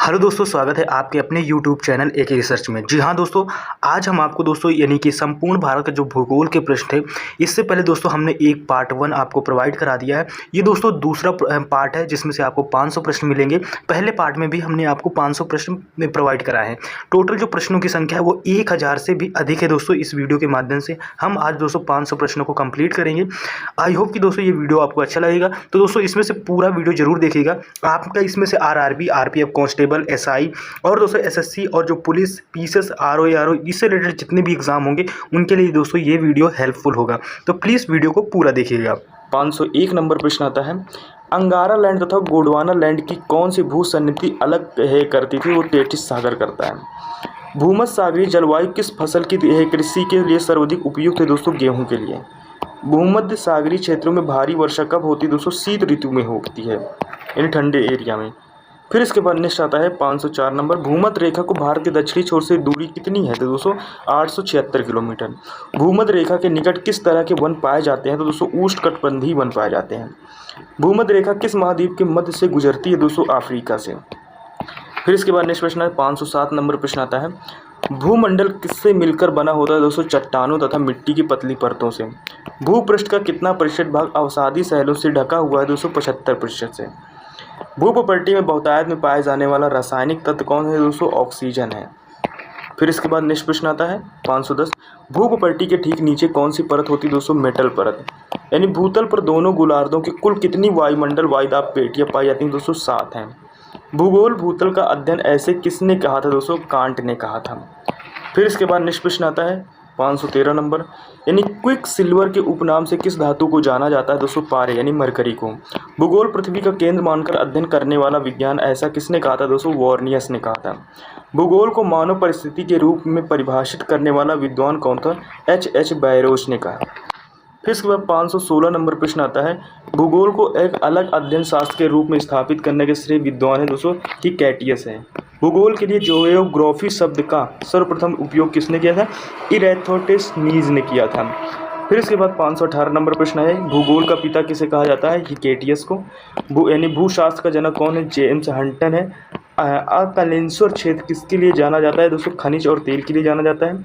Hello दोस्तों, स्वागत है आपके अपने यूट्यूब चैनल एके रिसर्च में। जी हाँ दोस्तों, आज हम आपको दोस्तों यानी कि संपूर्ण भारत का जो भूगोल के प्रश्न थे, इससे पहले दोस्तों हमने एक पार्ट 1 आपको प्रोवाइड करा दिया है। ये दोस्तों दूसरा पार्ट है जिसमें से आपको 500 प्रश्न मिलेंगे। पहले पार्ट में भी हमने आपको 500 प्रश्न में प्रोवाइड कराए हैं। टोटल जो प्रश्नों की संख्या है वो 1000 से भी अधिक है दोस्तों। इस वीडियो के माध्यम से हम आज दोस्तों 500 प्रश्नों को कंप्लीट करेंगे। आई होप कि दोस्तों ये वीडियो आपको अच्छा लगेगा। तो दोस्तों इसमें से पूरा वीडियो जरूर देखिएगा। आपका इसमें से आरआरबी, आरपीएफ कांस्टेबल, एसआई और दोस्तों एसएससी और जो पुलिस, पीसीएस, आरओ इससे रिलेटेड जितने भी एग्जाम होंगे उनके लिए दोस्तों ये वीडियो हेल्पफुल होगा। तो प्लीज़ वीडियो को पूरा देखिएगा। 501 नंबर प्रश्न आता है, अंगारा लैंड तथा गोंडवाना लैंड की कौन सी भू सन्निधि अलग करती थी? वो टेथिस सागर करता है। भूमध्य सागरीय जलवायु किस फसल की कृषि के लिए सर्वाधिक उपयुक्त है? दोस्तों गेहूं के लिए। भूमध्य सागरीय क्षेत्रों में भारी वर्षा कब होती है? दोस्तों शीत ऋतु में होती है, यानी ठंडे एरिया में। फिर इसके बाद नेक्स्ट आता है 504 नंबर, भूमध्य रेखा को भारत के दक्षिणी छोर से दूरी कितनी है? तो दोस्तों 876 किलोमीटर। भूमध्य रेखा के निकट किस तरह के वन पाए जाते हैं? तो दोस्तों उष्णकटिबंधीय वन पाए जाते हैं। भूमध्य रेखा किस महाद्वीप के मध्य से गुजरती है? दोस्तों अफ्रीका से। फिर इसके बाद नेक्स्ट प्रश्न है 507 नंबर प्रश्न आता है, भूमंडल किससे मिलकर बना होता है? दोस्तों चट्टानों तथा मिट्टी की पतली परतों से। भूपृष्ठ का कितना प्रतिशत भाग अवसादी सैलों से ढका हुआ है? दोस्तों 75% से। भूप्रपर्टी में बहुतायत में पाए जाने वाला रासायनिक तत्व कौन है? दोस्तों ऑक्सीजन है। फिर इसके बाद नेक्स्ट प्रश्न आता है 510, भूप्रपर्टी के ठीक नीचे कौन सी परत होती है? दोस्तों मेटल परत। यानी भूतल पर दोनों गोलार्धों की कुल कितनी वायुमंडल वायुदाब पेटियां पाई जाती हैं? दोस्तों 7 हैं। भूगोल भूतल का अध्ययन ऐसे किसने कहा था? दोस्तों कांट ने कहा था। फिर इसके बाद नेक्स्ट प्रश्न आता है 513 नंबर, यानी क्विक सिल्वर के उपनाम से किस धातु को जाना जाता है? दोस्तों पारे यानी मरकरी को। भूगोल पृथ्वी का केंद्र मानकर अध्ययन करने वाला विज्ञान ऐसा किसने कहा था? दोस्तों वॉर्नियस ने कहा था। भूगोल को मानव परिस्थिति के रूप में परिभाषित करने वाला विद्वान कौन था? एच बैरोच ने कहा। फिर इसके बाद 516 नंबर प्रश्न आता है, भूगोल को एक अलग अध्ययन शास्त्र के रूप में स्थापित करने के श्रेय विद्वान है? दोस्तों कैटियस है। भूगोल के लिए जियोग्राफी शब्द का सर्वप्रथम उपयोग किसने किया था? इरेथोस्थेनीज ने किया था। फिर इसके बाद 518 नंबर प्रश्न है, भूगोल का पिता किसे कहा जाता है? हिकेटियस को। यानी भूशास्त्र का जनक कौन है? जेम्स हंटन है। अकलेंसर क्षेत्र किसके लिए जाना जाता है? दोस्तों खनिज और तेल के लिए जाना जाता है।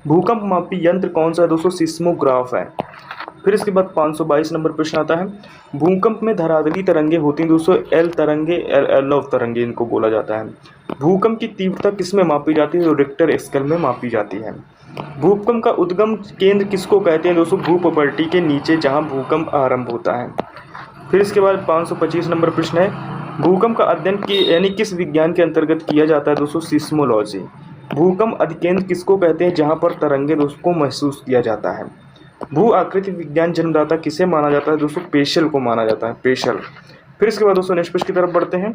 भूकंप मापी यंत्र कौन सा है? दोस्तों सिस्मोग्राफ है। फिर इसके बाद 522 नंबर प्रश्न आता है, भूकंप में धरातली तरंगे होती हैं? दोस्तों एल तरंगे, एलव तरंगे इनको बोला जाता है। भूकंप की तीव्रता किस में मापी जाती है? तो रिक्टर स्केल में मापी जाती है। भूकंप का उद्गम केंद्र किसको कहते हैं? दोस्तों भूप्रपर्टी के नीचे जहां भूकंप आरंभ होता है। फिर इसके बाद 525 नंबर प्रश्न है, भूकंप का अध्ययन यानी किस विज्ञान के अंतर्गत किया जाता है? दोस्तों सिस्मोलॉजी। भूकंप अधिकेंद्र किसको कहते हैं? जहां पर तरंगे दोस्तों को महसूस किया जाता है। भू आकृति विज्ञान जन्मदाता किसे माना जाता है? दोस्तों पेशल को माना जाता है, पेशल। फिर इसके बाद दोस्तों नेक्स्ट प्रश्न की तरफ बढ़ते हैं।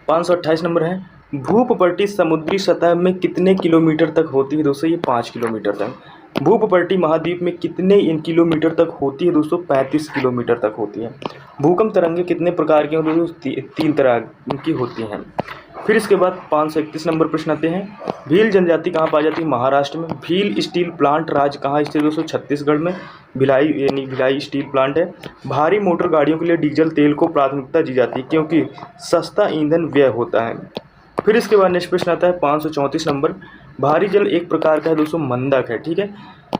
528 नंबर है, भूप्रपर्टी समुद्री सतह में कितने किलोमीटर तक होती है? दोस्तों ये 5 किलोमीटर तक। भूप्रपर्टी महाद्वीप में कितने किलोमीटर तक होती है? दोस्तों 35 किलोमीटर तक होती है। भूकंप तरंगे कितने प्रकार की होती है? 3 तरह की होती हैं। फिर इसके बाद 531 नंबर प्रश्न आते हैं, भील जनजाति कहाँ पाई जाती है? महाराष्ट्र में। भील स्टील प्लांट राज्य कहाँ स्थित है? दोस्तों छत्तीसगढ़ में। भिलाई यानी भिलाई स्टील प्लांट है। भारी मोटर गाड़ियों के लिए डीजल तेल को प्राथमिकता दी जाती है क्योंकि सस्ता ईंधन व्यय होता है। फिर इसके बाद नेक्स्ट प्रश्न आता है 534 नंबर, भारी जल एक प्रकार का है दोस्तों मंदक है, ठीक है।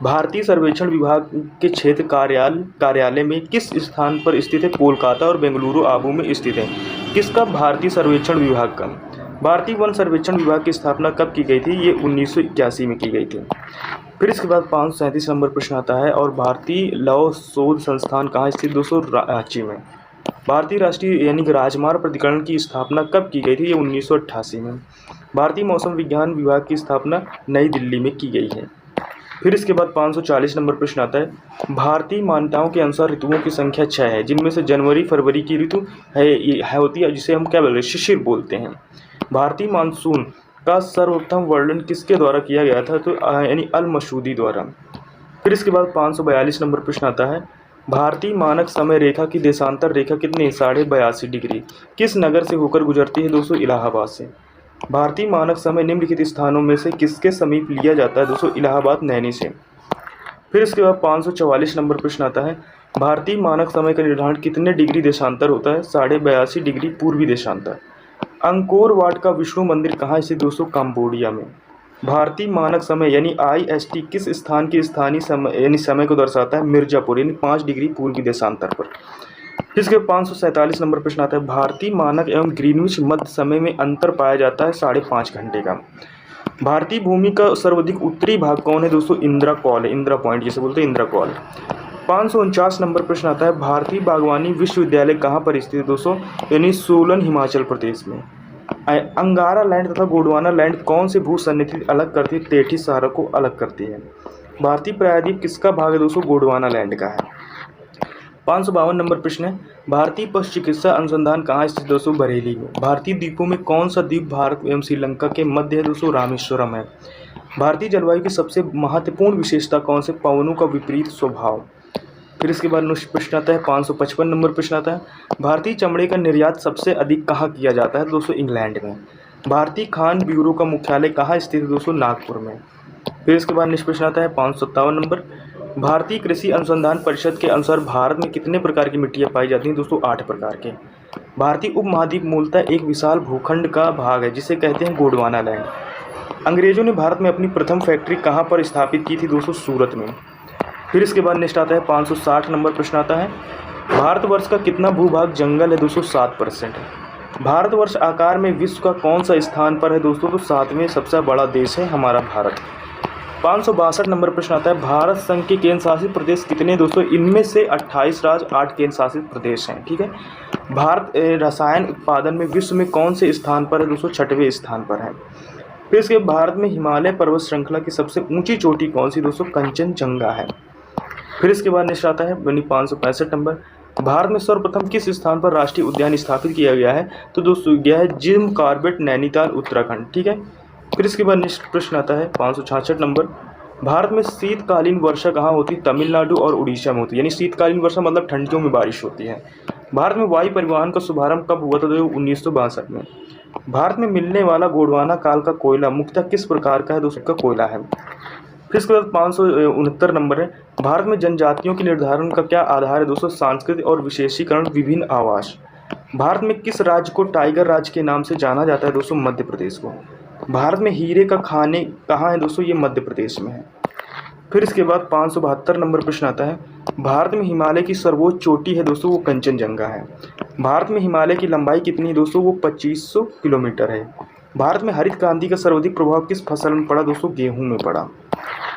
भारतीय सर्वेक्षण विभाग के क्षेत्र कार्यालय में किस स्थान पर स्थित है? कोलकाता और बेंगलुरु आबू में स्थित है। किसका? भारतीय सर्वेक्षण विभाग का। भारतीय वन सर्वेक्षण विभाग की स्थापना कब की गई थी? ये 1981 में की गई थी। फिर इसके बाद 537 नंबर प्रश्न आता है, और भारतीय लौह शोध संस्थान कहाँ स्थित? दोस्तों रांची में। भारतीय राष्ट्रीय यानी राजमार्ग प्राधिकरण की स्थापना कब की गई थी? ये 1988 में। भारतीय मौसम विज्ञान विभाग की स्थापना नई दिल्ली में की गई है। फिर इसके बाद 540 नंबर प्रश्न आता है, भारतीय मान्यताओं के अनुसार ऋतुओं की संख्या 6 है, जिनमें से जनवरी फरवरी की ऋतु है होती है, जिसे हम क्या बोलते हैं? शिशिर बोलते हैं। भारतीय मानसून का सर्वप्रथम वर्णन किसके द्वारा किया गया था? तो यानी अल मसूदी द्वारा। फिर इसके बाद 542 नंबर प्रश्न आता है, भारतीय मानक समय रेखा की देशांतर रेखा कितनी? 82.5 डिग्री किस नगर से होकर गुजरती है? दोस्तों इलाहाबाद से। भारतीय मानक समय निम्नलिखित स्थानों में से किसके समीप लिया जाता है? दोस्तों इलाहाबाद नैनी से। फिर इसके बाद 544 नंबर प्रश्न आता है, भारतीय मानक समय का निर्धारण कितने डिग्री देशांतर होता है? 82.5 डिग्री पूर्वी देशांतर। अंकोर वाट का विष्णु मंदिर कहाँ स्थित दोस्तों? कंबोडिया में। भारतीय मानक समय यानी IST किस स्थान के स्थानीय समय यानी समय को दर्शाता है? मिर्जापुर यानी 5 डिग्री पूर्वी देशांतर पर। इसके 547 नंबर प्रश्न आता है, भारतीय मानक एवं ग्रीनविच मध्य समय में अंतर पाया जाता है 5.5 घंटे का। भारतीय भूमि का सर्वाधिक उत्तरी भाग कौन है दोस्तों? इंदिरा कॉल है, इंदिरा पॉइंट जिसे बोलते हैं इंदिरा कॉल। 549 नंबर प्रश्न आता है, भारतीय बागवानी विश्वविद्यालय कहाँ पर स्थित है दोस्तों? यानी सोलन हिमाचल प्रदेश में। अंगारा लैंड तथा गोंडवाना लैंड कौन से भू सन्निधि अलग करती है? तेठीस सहारा को अलग करती है। भारतीय प्रायद्वीप किसका भाग है दोस्तों? गोंडवाना लैंड का है। 552 नंबर प्रश्न है, भारतीय पशु चिकित्सा अनुसंधान कहाँ स्थित दोस्तों? बरेली में। भारतीय द्वीपों में कौन सा द्वीप भारत एवं श्रीलंका के मध्य है दोस्तों? रामेश्वरम है। भारतीय जलवायु की सबसे महत्वपूर्ण विशेषता कौन से? पवनों का विपरीत स्वभाव। फिर इसके बाद प्रश्न आता है 555 नंबर प्रश्न आता है, भारतीय चमड़े का निर्यात सबसे अधिक कहाँ किया जाता है दोस्तों? इंग्लैंड में। भारतीय खान ब्यूरो का मुख्यालय कहाँ स्थित है दोस्तों? नागपुर में। फिर इसके बाद प्रश्न आता है 557 नंबर, भारतीय कृषि अनुसंधान परिषद के अनुसार भारत में कितने प्रकार की मिट्टियाँ पाई जाती हैं दोस्तों? 8 प्रकार के। भारतीय उपमहाद्वीप मूलतः एक विशाल भूखंड का भाग है जिसे कहते हैं गोंडवाना लैंड। अंग्रेजों ने भारत में अपनी प्रथम फैक्ट्री कहाँ पर स्थापित की थी दोस्तों? सूरत में। फिर इसके बाद नेक्स्ट आता है 560 नंबर प्रश्न आता है, भारतवर्ष का कितना भूभाग जंगल है दोस्तों? 7% है। भारतवर्ष आकार में विश्व का कौन सा स्थान पर है दोस्तों? तो 7वें सबसे बड़ा देश है हमारा भारत। 562 नंबर प्रश्न आता है, भारत संघ के केंद्र शासित प्रदेश कितने दोस्तों? इनमें से 28 राज्य 8 केंद्र शासित प्रदेश हैं। ठीक है। भारत रसायन उत्पादन में विश्व में कौन से स्थान पर है दोस्तों? 6वें स्थान पर है। फिर इसके भारत में हिमालय पर्वत श्रृंखला की सबसे ऊंची चोटी कौन सी दोस्तों? कंचनजंगा है। फिर इसके बाद नेक्स्ट आता है 565 नंबर, भारत में सर्वप्रथम किस स्थान पर राष्ट्रीय उद्यान स्थापित किया गया है? तो दोस्तों गया है जिम कॉर्बेट, नैनीताल, उत्तराखंड। ठीक है। फिर इसके बाद नेक्स्ट प्रश्न आता है 566 नंबर, भारत में शीतकालीन वर्षा कहाँ होती है? तमिलनाडु और उड़ीसा में होती है। यानी शीतकालीन वर्षा मतलब ठंडियों में बारिश होती है। भारत में वायु परिवहन का शुभारंभ कब हुआ था? 1962 में। भारत में मिलने वाला गोंडवाना काल का कोयला मुख्यतः किस प्रकार का है दोस्तों? का कोयला है। फिर इसके बाद 569 नंबर है, भारत में जनजातियों के निर्धारण का क्या आधार है दोस्तों? सांस्कृतिक और विशेषीकरण, विभिन्न आवास। भारत में किस राज्य को टाइगर राज्य के नाम से जाना जाता है दोस्तों? मध्य प्रदेश को। भारत में हीरे का खाने कहाँ है दोस्तों? ये मध्य प्रदेश में है। फिर इसके बाद 572 नंबर प्रश्न आता है, भारत में हिमालय की सर्वोच्च चोटी है दोस्तों? वो कंचनजंगा है। भारत में हिमालय की लंबाई कितनी है दोस्तों? वो 2500 किलोमीटर है। भारत में हरित क्रांति का सर्वाधिक प्रभाव किस फसल में पड़ा दोस्तों? गेहूं में पड़ा।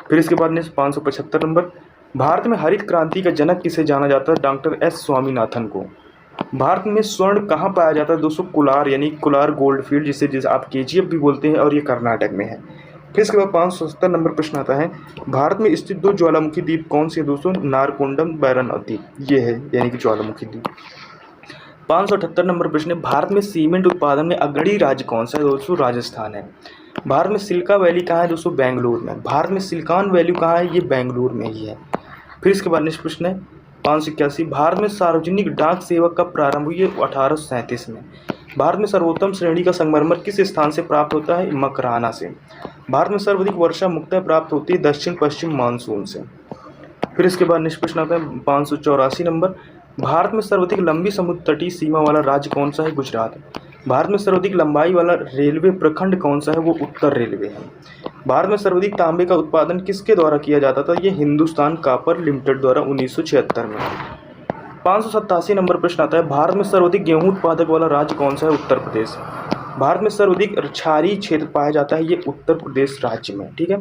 फिर इसके बाद 575 नंबर, भारत में हरित क्रांति का जनक किसे जाना जाता है? डॉक्टर S स्वामीनाथन को। भारत में स्वर्ण कहाँ पाया जाता है दोस्तों? कोलार यानी कोलार गोल्ड फील्ड जिसे आप KGF भी बोलते हैं, और ये कर्नाटक में है। फिर इसके बाद 570 नंबर प्रश्न आता है, भारत में स्थित 2 ज्वालामुखी द्वीप कौन से दोस्तों? नारकोंडम, बैरन द्वीप ये है यानी कि ज्वालामुखी द्वीप। 578 नंबर प्रश्न है, भारत में सीमेंट उत्पादन में अग्रणी राज्य कौन सा है दोस्तों? राजस्थान है। भारत में सिलिका वैली कहाँ है दोस्तों? बेंगलुरु में। भारत में सिलिकॉन वैली कहाँ है? ये बेंगलुरु में ही है। फिर इसके बाद नेक्स्ट प्रश्न है 581, भारत में सार्वजनिक डाक सेवा कब प्रारंभ हुई है? 1837 में। भारत में सर्वोत्तम श्रेणी का संगमरमर किस स्थान से प्राप्त होता है? मकराना से। भारत में सर्वाधिक वर्षा मुख्यतः प्राप्त होती है दक्षिण पश्चिम मानसून से। फिर इसके बाद नेक्स्ट प्रश्न आता है 584 नंबर, भारत में सर्वाधिक लंबी समुद्र तटीय सीमा वाला राज्य कौन सा है? गुजरात। भारत में सर्वाधिक लंबाई वाला रेलवे प्रखंड कौन सा है? वो उत्तर रेलवे है। भारत में सर्वाधिक तांबे का उत्पादन किसके द्वारा किया जाता था? ये हिंदुस्तान कॉपर लिमिटेड द्वारा 1976 में। 587 नंबर प्रश्न आता है, भारत में सर्वाधिक गेहूं उत्पादक वाला राज्य कौन सा है? उत्तर प्रदेश। भारत में सर्वाधिक क्षारीय क्षेत्र पाया जाता है? ये उत्तर प्रदेश राज्य में। ठीक है।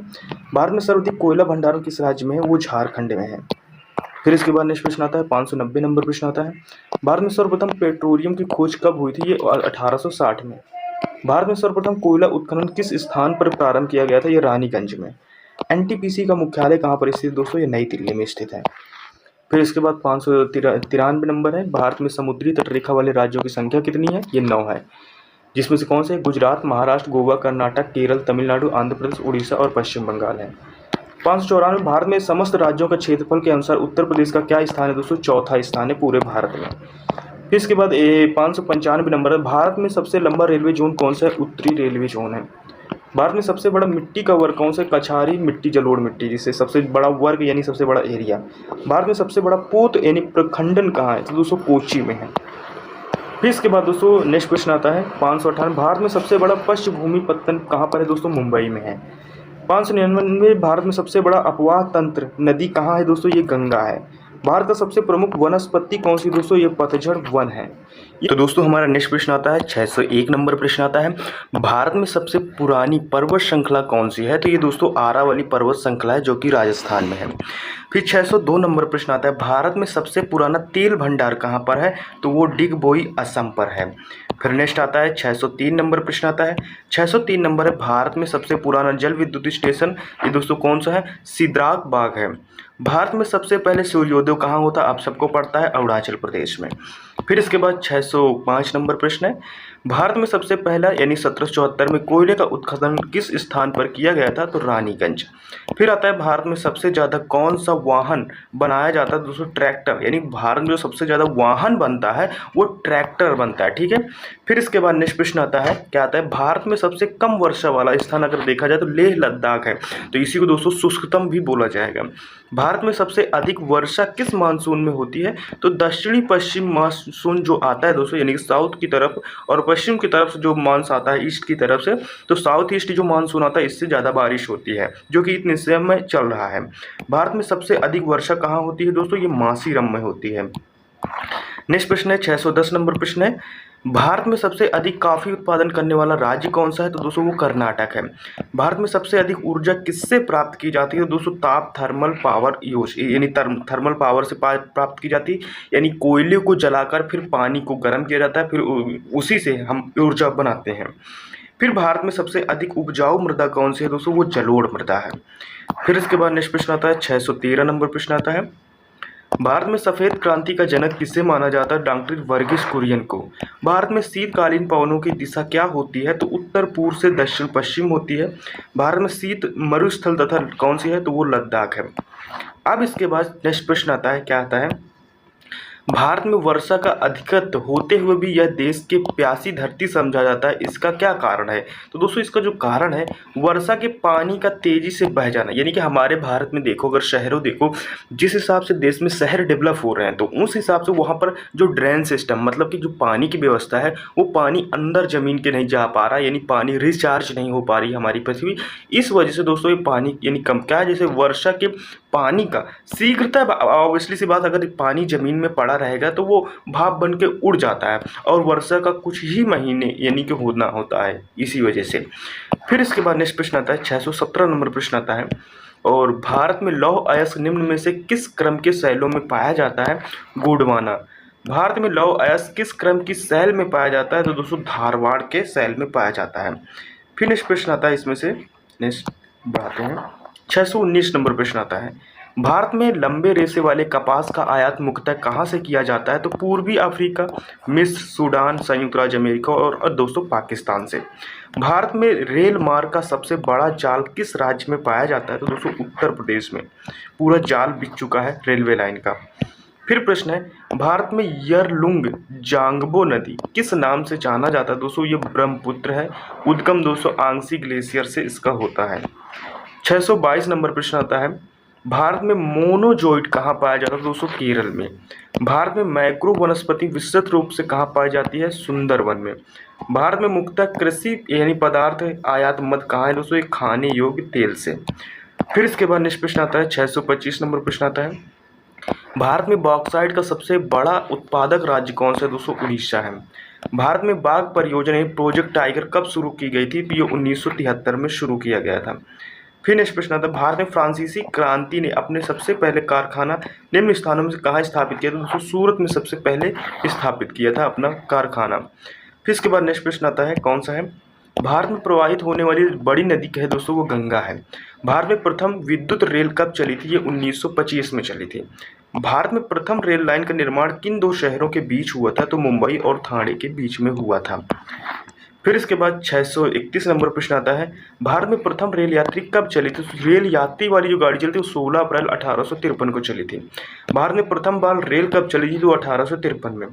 भारत में सर्वाधिक कोयला भंडारण किस राज्य में है? वो झारखंड में है। फिर इसके बाद नेक्स्ट प्रश्न आता है 590 नंबर प्रश्न आता है, भारत में सर्वप्रथम पेट्रोलियम की खोज कब हुई थी? ये 1860 में। भारत में सर्वप्रथम कोयला उत्खनन किस स्थान पर प्रारंभ किया गया था? ये रानीगंज में। NTPC का मुख्यालय कहाँ पर स्थित दोस्तों? ये नई दिल्ली में स्थित है। फिर इसके बाद 593 नंबर है, भारत में समुद्री तटरेखा वाले राज्यों की संख्या कितनी है? ये 9 है, जिसमें से कौन से? गुजरात, महाराष्ट्र, गोवा, कर्नाटक, केरल, तमिलनाडु, आंध्र प्रदेश, उड़ीसा और पश्चिम बंगाल है। 594, भारत में समस्त राज्यों का क्षेत्रफल के अनुसार उत्तर प्रदेश का क्या स्थान है दोस्तों? चौथा स्थान है पूरे भारत में। फिर इसके बाद 595 नंबर है, भारत में सबसे लंबा रेलवे जोन कौन सा है? उत्तरी रेलवे जोन है। भारत में सबसे बड़ा मिट्टी का वर्ग कौन सा है? कछारी मिट्टी, जलोढ़ मिट्टी, जिससे सबसे बड़ा वर्ग यानी सबसे बड़ा एरिया। भारत में सबसे बड़ा पोत यानी प्रखंडन कहाँ है? तो दोस्तों कोची में है। फिर इसके बाद दोस्तों नेक्स्ट क्वेश्चन आता है 558, भारत में सबसे बड़ा पश्च भूमि पत्तन कहाँ पर है दोस्तों? मुंबई में है। 599, भारत में सबसे बड़ा अपवाह तंत्र नदी कहाँ है दोस्तों? ये गंगा है। भारत का सबसे प्रमुख वनस्पति कौन सी दोस्तों? ये पतझड़ वन है। तो दोस्तों हमारा नेक्स्ट प्रश्न आता है 601 नंबर प्रश्न आता है, भारत में सबसे पुरानी पर्वत श्रृंखला कौन सी है? तो ये दोस्तों आरावली पर्वत श्रृंखला है जो कि राजस्थान में है। फिर 602 नंबर प्रश्न आता है, भारत में सबसे पुराना तेल भंडार कहाँ पर है? तो वो डिगबोई असम पर है। फिर नेक्स्ट आता है 603 नंबर प्रश्न आता है, 603 नंबर है, भारत में सबसे पुराना जल विद्युत स्टेशन ये दोस्तों कौन सा है? सिद्राक बाग है। भारत में सबसे पहले सूर्योदय कहाँ होता है? आप सबको पढ़ता है अरुणाचल प्रदेश में। फिर इसके बाद 605 नंबर प्रश्न है, भारत में सबसे पहला यानी 1774 में कोयले का उत्खनन किस स्थान पर किया गया था? तो रानीगंज। फिर आता है भारत में सबसे ज़्यादा कौन सा वाहन बनाया जाता है? दोस्तों ट्रैक्टर, यानी भारत में जो सबसे ज़्यादा वाहन बनता है वो ट्रैक्टर बनता है, ठीक है। फिर इसके बाद नेक्स्ट प्रश्न आता है, क्या आता है? भारत में सबसे कम वर्षा वाला स्थान अगर देखा जाए तो लेह लद्दाख है, तो इसी को दोस्तों शुष्कतम भी बोला जाएगा। भारत में सबसे अधिक वर्षा किस मानसून में होती है? तो दक्षिणी पश्चिम मानसून जो आता है दोस्तों, यानी कि साउथ की तरफ और पश्चिम की तरफ से जो मानसून आता है ईस्ट की तरफ से, तो साउथ ईस्ट जो मानसून आता है इससे ज़्यादा बारिश होती है, जो कि इतने समय में चल रहा है। भारत में सबसे अधिक वर्षा कहाँ होती है दोस्तों? ये मासीरम में होती है। नेक्स्ट प्रश्न है 610 नंबर प्रश्न है, भारत में सबसे अधिक कॉफी उत्पादन करने वाला राज्य कौन सा है? तो दोस्तों वो कर्नाटक है। भारत में सबसे अधिक ऊर्जा किससे प्राप्त की जाती है? तो दोस्तों ताप थर्मल पावर यूज, यानी थर्मल पावर से प्राप्त की जाती है, यानी कोयले को जलाकर फिर पानी को गर्म किया जाता है, फिर उसी से हम ऊर्जा बनाते हैं। फिर भारत में सबसे अधिक उपजाऊ मृदा कौन सी है दोस्तों? वो जलोढ़ मृदा है। फिर इसके बाद नेक्स्ट प्रश्न आता है 613 नंबर प्रश्न आता है, भारत में सफ़ेद क्रांति का जनक किसे माना जाता है? डॉक्टर वर्गीस कुरियन को। भारत में शीतकालीन पवनों की दिशा क्या होती है? तो उत्तर पूर्व से दक्षिण पश्चिम होती है। भारत में शीत मरुस्थल तथा कौन सी है? तो वो लद्दाख है। अब इसके बाद नेक्स्ट प्रश्न आता है, क्या आता है? भारत में वर्षा का अधिकत्व होते हुए भी यह देश की प्यासी धरती समझा जाता है, इसका क्या कारण है? तो दोस्तों इसका जो कारण है वर्षा के पानी का तेजी से बह जाना, यानी कि हमारे भारत में देखो, अगर शहरों देखो, जिस हिसाब से देश में शहर डेवलप हो रहे हैं तो उस हिसाब से वहाँ पर जो ड्रेन सिस्टम, मतलब कि जो पानी की व्यवस्था है वो पानी अंदर ज़मीन के नहीं जा पा रहा, यानी पानी रिचार्ज नहीं हो पा रही हमारी पृथ्वी। इस वजह से दोस्तों ये पानी यानी कम क्या है, जैसे वर्षा के पानी का शीघ्रता, ऑब्वियसली सी बात, अगर पानी ज़मीन में पड़ा रहेगा तो वो भाप बन के उड़ जाता है और वर्षा का कुछ ही महीने यानी कि होना होता है इसी वजह से। फिर इसके बाद नेक्स्ट प्रश्न आता है 617 नंबर प्रश्न आता है, और भारत में लौह अयस्क निम्न में से किस क्रम के शैलों में पाया जाता है? गोंडवाना। भारत में लौह अयस्क किस क्रम की शैल में पाया जाता है? तो दोस्तों धारवाड़ के शैल में पाया जाता है। फिर नेक्स्ट प्रश्न आता है, इसमें से नेक्स्ट बढ़ाते हैं 619 नंबर प्रश्न आता है, भारत में लंबे रेशे वाले कपास का आयात मुख्यतः कहाँ से किया जाता है? तो पूर्वी अफ्रीका, मिस्र, सूडान, संयुक्त राज्य अमेरिका और दोस्तों पाकिस्तान से। भारत में रेल मार्ग का सबसे बड़ा जाल किस राज्य में पाया जाता है? तो दोस्तों उत्तर प्रदेश में पूरा जाल बिछ चुका है रेलवे लाइन का। फिर प्रश्न है, भारत में यरलुंग जांगबो नदी किस नाम से जाना जाता है? दोस्तों ये ब्रह्मपुत्र है। उद्गम दोस्तों आंगसी ग्लेशियर से इसका होता है। 622 नंबर प्रश्न आता है, भारत में मोनोजोइट कहाँ पाया जाता है? दोस्तों केरल में। भारत में मैक्रो वनस्पति विस्तृत रूप से कहाँ पाई जाती है? सुंदरवन में। भारत में मुख्यतः कृषि यानी पदार्थ आयात मद कहाँ है? दोस्तों ये खाने योग्य तेल से। फिर इसके बाद नेक्स्ट प्रश्न आता है 625 नंबर प्रश्न आता है, भारत में बॉक्साइट का सबसे बड़ा उत्पादक राज्य कौन सा है? दोस्तों उड़ीसा है। भारत में बाघ परियोजना प्रोजेक्ट टाइगर कब शुरू की गई थी? तो ये 1973 में शुरू किया गया था। फिर नेक्स्ट प्रश्न आता है, भारत में फ्रांसीसी क्रांति ने अपने सबसे पहले कारखाना निम्न स्थानों में से कहाँ स्थापित किया था? दोस्तों सूरत में सबसे पहले स्थापित किया था अपना कारखाना। फिर इसके बाद नेक्स्ट प्रश्न आता है, कौन सा है? भारत में प्रवाहित होने वाली बड़ी नदी क्या है? दोस्तों वो गंगा है। भारत में प्रथम विद्युत रेल कब चली थी? ये 1925 में चली थी। भारत में प्रथम रेल लाइन का निर्माण किन दो शहरों के बीच हुआ था? तो मुंबई और ठाणे के बीच में हुआ था। फिर इसके बाद 631 नंबर प्रश्न आता है, भारत में प्रथम रेल यात्री कब चली थी? तो रेल यात्री वाली जो गाड़ी चली थी वो 16 अप्रैल 1853 को चली थी। भारत में प्रथम बार रेल कब चली थी? तो 1853 में।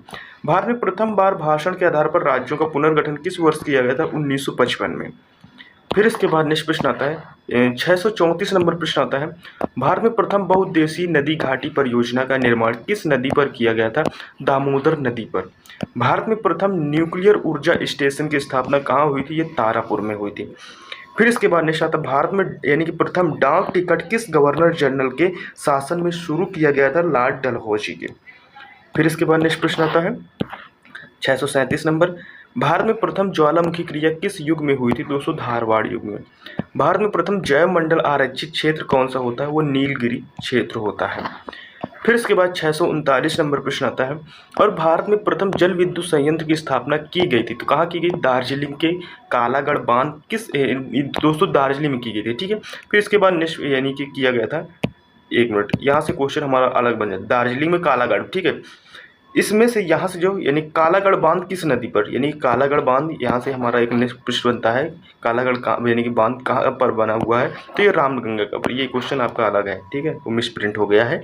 भारत में प्रथम बार भाषण के आधार पर राज्यों का पुनर्गठन किस वर्ष किया गया था? 1955 में। फिर इसके बाद नेक्स्ट प्रश्न आता है 634 नंबर प्रश्न आता है, भारत में प्रथम बहुउद्देशीय नदी घाटी परियोजना का निर्माण किस नदी पर किया गया था? दामोदर नदी पर। भारत में प्रथम न्यूक्लियर ऊर्जा स्टेशन की स्थापना कहाँ हुई थी? ये तारापुर में हुई थी। फिर इसके बाद नेक्स्ट आता है, भारत में यानी कि प्रथम डाक टिकट किस गवर्नर जनरल के शासन में शुरू किया गया था? लॉर्ड डलहौजी के। फिर इसके बाद नेक्स्ट प्रश्न आता है 637 नंबर, भारत में प्रथम ज्वालामुखी क्रिया किस युग में हुई थी? दोस्तों धारवाड़ युग में। भारत में प्रथम जैव मंडल आरक्षित क्षेत्र कौन सा होता है? वो नीलगिरी क्षेत्र होता है। फिर इसके बाद 639 नंबर प्रश्न आता है, और भारत में प्रथम जल विद्युत संयंत्र की स्थापना की गई थी, तो कहाँ की गई? दार्जिलिंग के कालागढ़ बांध किस दोस्तों दार्जिलिंग में की गई थी। ठीक है। फिर इसके बाद नेक्स्ट यानी कि किया गया था, एक मिनट, यहाँ से क्वेश्चन हमारा अलग बन जाता, दार्जिलिंग में कालागढ़। ठीक है। इसमें से यहाँ से जो यानी कालागढ़ बांध किस नदी पर, यानी कालागढ़ बांध, यहाँ से हमारा एक नेक्स्ट प्रश्न बनता है, कालागढ़ का यानी कि बांध कहाँ पर बना हुआ है? तो ये रामगंगा का पर, ये क्वेश्चन आपका अलग है। ठीक है, वो मिसप्रिंट हो गया है।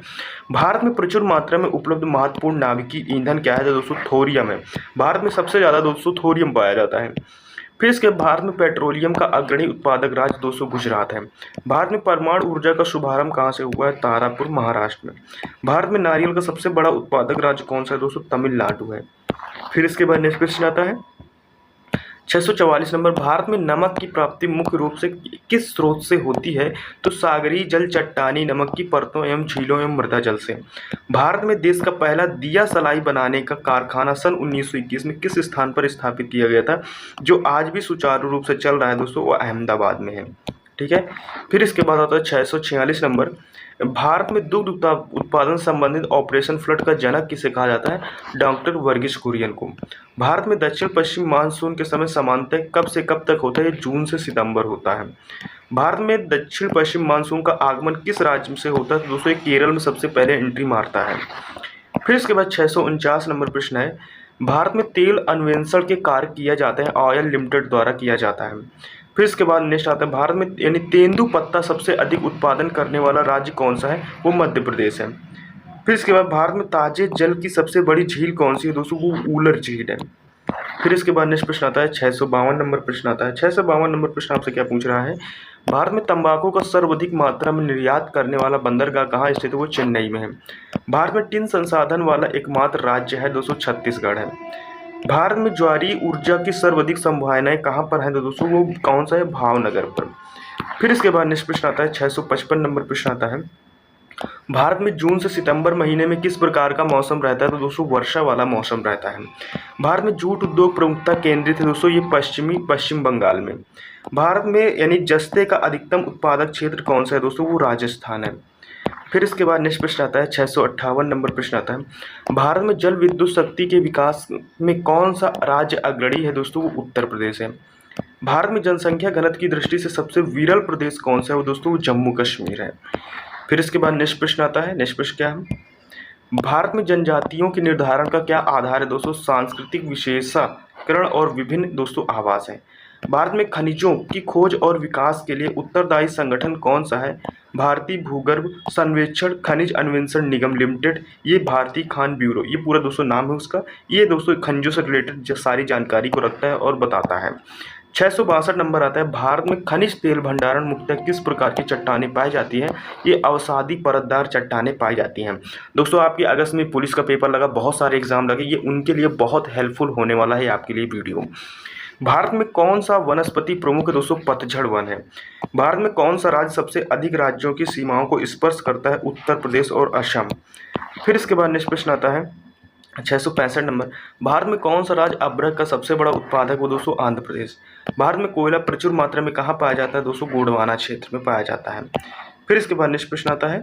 भारत में प्रचुर मात्रा में उपलब्ध महत्वपूर्ण नाभिकीय ईंधन क्या है? दोस्तों थोरियम है। भारत में सबसे ज़्यादा दोस्तों थोरियम पाया जाता है। फिर इसके भारत में पेट्रोलियम का अग्रणी उत्पादक राज्य दोस्तों गुजरात है। भारत में परमाणु ऊर्जा का शुभारंभ कहाँ से हुआ है? तारापुर महाराष्ट्र में। भारत में नारियल का सबसे बड़ा उत्पादक राज्य कौन सा है? दोस्तों तमिलनाडु है। फिर इसके बाद नेक्स्ट क्वेश्चन आता है 644 नंबर, भारत में नमक की प्राप्ति मुख्य रूप से किस स्रोत से होती है? तो सागरीय जल, चट्टानी नमक की परतों एवं झीलों एवं मृदा जल से। भारत में देश का पहला दिया सलाई बनाने का कारखाना सन 1921 में किस स्थान पर स्थापित किया गया था, जो आज भी सुचारू रूप से चल रहा है? दोस्तों वो अहमदाबाद में है। ठीक है। फिर इसके बाद आता है 646 नंबर, भारत में दुग्ध उत्पादन संबंधित ऑपरेशन फ्लड का जनक किसे कहा जाता है? डॉक्टर वर्गीस कुरियन को। भारत में दक्षिण पश्चिम मानसून के समय सामान्यतः कब से कब तक होता है? जून से सितंबर होता है। भारत में दक्षिण पश्चिम मानसून का आगमन किस राज्य से होता है? दोस्तों केरल में सबसे पहले एंट्री मारता है। फिर इसके बाद 649 नंबर प्रश्न है, भारत में तेल अन्वेषण के कार्य किया जाता है ऑयल लिमिटेड द्वारा किया जाता है। फिर इसके बाद नेक्स्ट आता है, भारत में यानी तेंदुपत्ता सबसे अधिक उत्पादन करने वाला राज्य कौन सा है? वो मध्य प्रदेश है। फिर इसके बाद भारत में ताजे जल की सबसे बड़ी झील कौन सी है? दोस्तों वो ऊलर झील है। फिर इसके बाद नेक्स्ट प्रश्न आता है 652 नंबर प्रश्न आता है। 652 नंबर प्रश्न आपसे क्या पूछ रहा है? भारत में तंबाकू का सर्वाधिक मात्रा में निर्यात करने वाला बंदरगाह कहाँ स्थित है? वो चेन्नई में है। भारत में टिन संसाधन वाला एकमात्र राज्य है दोस्तों छत्तीसगढ़ है। भारत में ज्वारीय ऊर्जा की सर्वाधिक संभावनाएं कहाँ पर हैं? तो दोस्तों वो कौन सा है? भावनगर पर। फिर इसके बाद नेक्स्ट प्रश्न आता है 655 नंबर प्रश्न आता है, भारत में जून से सितंबर महीने में किस प्रकार का मौसम रहता है? तो दोस्तों वर्षा वाला मौसम रहता है। भारत में जूट उद्योग प्रमुखता केंद्रित है दोस्तों ये पश्चिम बंगाल में। भारत में यानी जस्ते का अधिकतम उत्पादक क्षेत्र कौन सा है? दोस्तों वो राजस्थान है। फिर इसके बाद नेक्स्ट प्रश्न आता है 658 नंबर प्रश्न आता है, भारत में जल विद्युत शक्ति के विकास में कौन सा राज्य अग्रणी है? दोस्तों वो उत्तर प्रदेश है। भारत में जनसंख्या घनत्व की दृष्टि से सबसे विरल प्रदेश कौन सा है? वो दोस्तों वो जम्मू कश्मीर है। फिर इसके बाद नेक्स्ट प्रश्न आता है, नेक्स्ट प्रश्न क्या है, भारत में जनजातियों के निर्धारण का क्या आधार है? दोस्तों सांस्कृतिक विशेषीकरण और विभिन्न दोस्तों आवास हैं। भारत में खनिजों की खोज और विकास के लिए उत्तरदायी संगठन कौन सा है? भारतीय भूगर्भ सर्वेक्षण खनिज अन्वेषण निगम लिमिटेड, ये भारतीय खान ब्यूरो, ये पूरा दोस्तों नाम है उसका। ये दोस्तों खनिजों से रिलेटेड सारी जानकारी को रखता है और बताता है। 662 नंबर आता है, भारत में खनिज तेल भंडारण मुख्यतः किस प्रकार की चट्टानें पाई जाती हैं? ये अवसादी परतदार चट्टानें पाई जाती हैं। दोस्तों आपके अगस्त में पुलिस का पेपर लगा, बहुत सारे एग्जाम लगे, ये उनके लिए बहुत हेल्पफुल होने वाला है आपके लिए वीडियो। भारत में कौन सा वनस्पति प्रमुख है? दोस्तों पतझड़ वन है। भारत में कौन सा राज्य सबसे अधिक राज्यों की सीमाओं को स्पर्श करता है? उत्तर प्रदेश और असम। फिर इसके बाद नेक्स्ट प्रश्न आता है 665 नंबर, भारत में कौन सा राज्य अभ्रक का सबसे बड़ा उत्पादक? वो दोस्तों आंध्र प्रदेश। भारत में कोयला प्रचुर मात्रा में कहाँ पाया जाता है? दोस्तों गोंडवाना क्षेत्र में पाया जाता है। फिर इसके बाद नेक्स्ट प्रश्न आता है,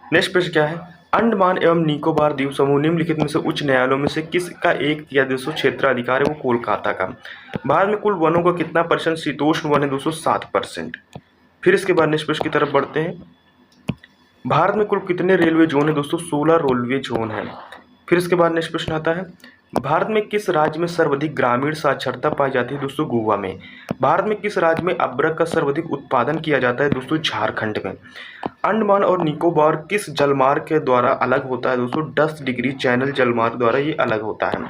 नेक्स्ट प्रश्न क्या है, अंडमान एवं निकोबार द्वीप समूह निम्नलिखित में से उच्च न्यायालयों में से किसका एक या दोस्तों क्षेत्राधिकार है? वो कोलकाता का। भारत में कुल वनों का कितना परसेंट शीतोष्ण वन है? दोस्तों 7%। फिर इसके बाद नेक्स्ट प्रश्न की तरफ बढ़ते हैं, भारत में कुल कितने रेलवे जोन है? दोस्तों 16 रेलवे जोन है। फिर इसके बाद नेक्स्ट प्रश्न आता है, भारत में किस राज्य में सर्वाधिक ग्रामीण साक्षरता पाई जाती है? दोस्तों गोवा में। भारत में किस राज्य में अभ्रक का सर्वाधिक उत्पादन किया जाता है? दोस्तों झारखंड में। अंडमान और निकोबार किस जलमार्ग के द्वारा अलग होता है? दोस्तों 10 डिग्री चैनल जलमार्ग द्वारा ये अलग होता है।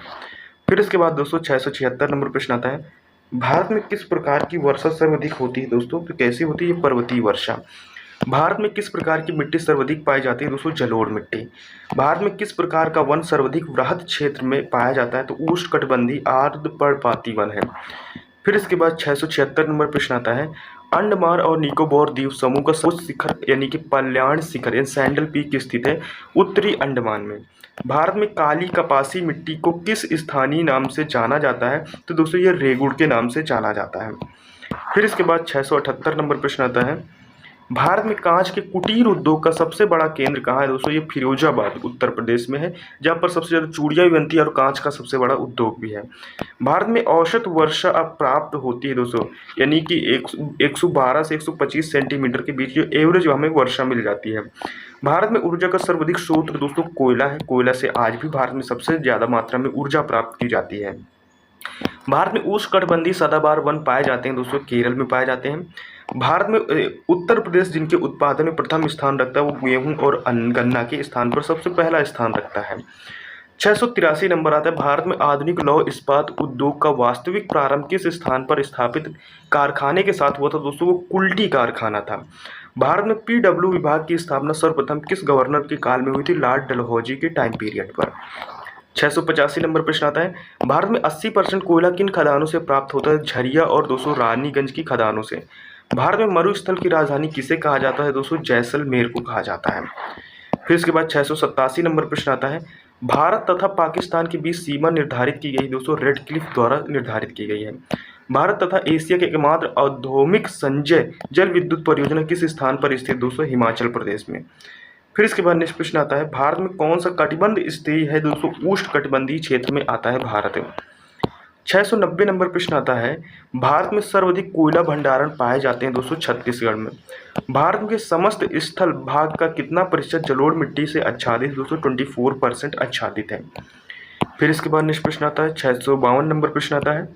फिर इसके बाद दोस्तों 676 नंबर प्रश्न आता है, भारत में किस प्रकार की वर्षा सर्वाधिक होती है दोस्तों? तो कैसी होती है? पर्वतीय वर्षा। भारत में किस प्रकार की मिट्टी सर्वाधिक पाई जाती है दोस्तों? जलोढ़ मिट्टी। भारत में किस प्रकार का वन सर्वाधिक वृहद क्षेत्र में पाया जाता है? तो उष्णकटिबंधीय आर्द्र पर्णपाती वन है। फिर इसके बाद 676 नंबर प्रश्न आता है, अंडमान और निकोबार द्वीप समूह का सर्वोच्च शिखर यानी कि कल्याण शिखर यानी सैंडल पीक स्थित है उत्तरी अंडमान में। भारत में काली कपासी मिट्टी को किस स्थानीय नाम से जाना जाता है? तो दोस्तों ये रेगुड़ के नाम से जाना जाता है। फिर इसके बाद 678 नंबर प्रश्न आता है, भारत में कांच के कुटीर उद्योग का सबसे बड़ा केंद्र कहाँ है दोस्तों? ये फिरोजाबाद उत्तर प्रदेश में है, जहाँ पर सबसे ज़्यादा चूड़ियाँ भी बनती है और कांच का सबसे बड़ा उद्योग भी है। भारत में औसत वर्षा अब प्राप्त होती है दोस्तों, यानी कि 112 से 125 सेंटीमीटर के बीच जो एवरेज हमें वर्षा मिल जाती है। भारत में ऊर्जा का सर्वाधिक स्रोत दोस्तों कोयला है। कोयला से आज भी भारत में सबसे ज़्यादा मात्रा में ऊर्जा प्राप्त की जाती है। भारत में उष्णकटिबंधीय सदाबहार वन पाए जाते हैं दोस्तों, केरल में पाए जाते हैं। भारत में उत्तर प्रदेश जिनके उत्पादन में प्रथम स्थान रखता है वो गेहूं और गन्ना के स्थान पर सबसे पहला स्थान रखता है। 683 नंबर आता है, भारत में आधुनिक लौह इस्पात उद्योग का वास्तविक प्रारंभ किस स्थान पर स्थापित कारखाने के साथ हुआ था दोस्तों? वो कुल्टी कारखाना था। भारत में पीडब्ल्यू विभाग की स्थापना सर्वप्रथम किस गवर्नर के काल में हुई थी? लॉर्ड डलहौजी के टाइम पीरियड पर। 685 नंबर प्रश्न आता है, भारत में 80% कोयला किन खदानों से प्राप्त होता है? झरिया और दोस्तों रानीगंज की खदानों से। भारत में मरुस्थल की राजधानी किसे कहा जाता है दोस्तों? जैसलमेर को कहा जाता है। फिर इसके बाद 687 नंबर प्रश्न आता है, भारत तथा पाकिस्तान के बीच सीमा निर्धारित की गई दोस्तों रेडक्लिफ द्वारा निर्धारित की गई है। भारत तथा एशिया के एकमात्र औद्योगिक संचय जल विद्युत परियोजना किस स्थान पर स्थित दोस्तों? हिमाचल प्रदेश में। फिर इसके बाद नेक्स्ट प्रश्न आता है, भारत में कौन सा कटिबंध स्थित है दोस्तों? उष्ण कटिबंधीय क्षेत्र में आता है भारत। 690 नंबर प्रश्न आता है, भारत में सर्वाधिक कोयला भंडारण पाए जाते हैं दोस्तों? छत्तीसगढ़ में। भारत के समस्त स्थल भाग का कितना प्रतिशत जलोढ़ मिट्टी से आच्छादित दोस्तों? 24% आच्छादित है। फिर इसके बाद नेक्स्ट प्रश्न आता है, 652 नंबर प्रश्न आता है,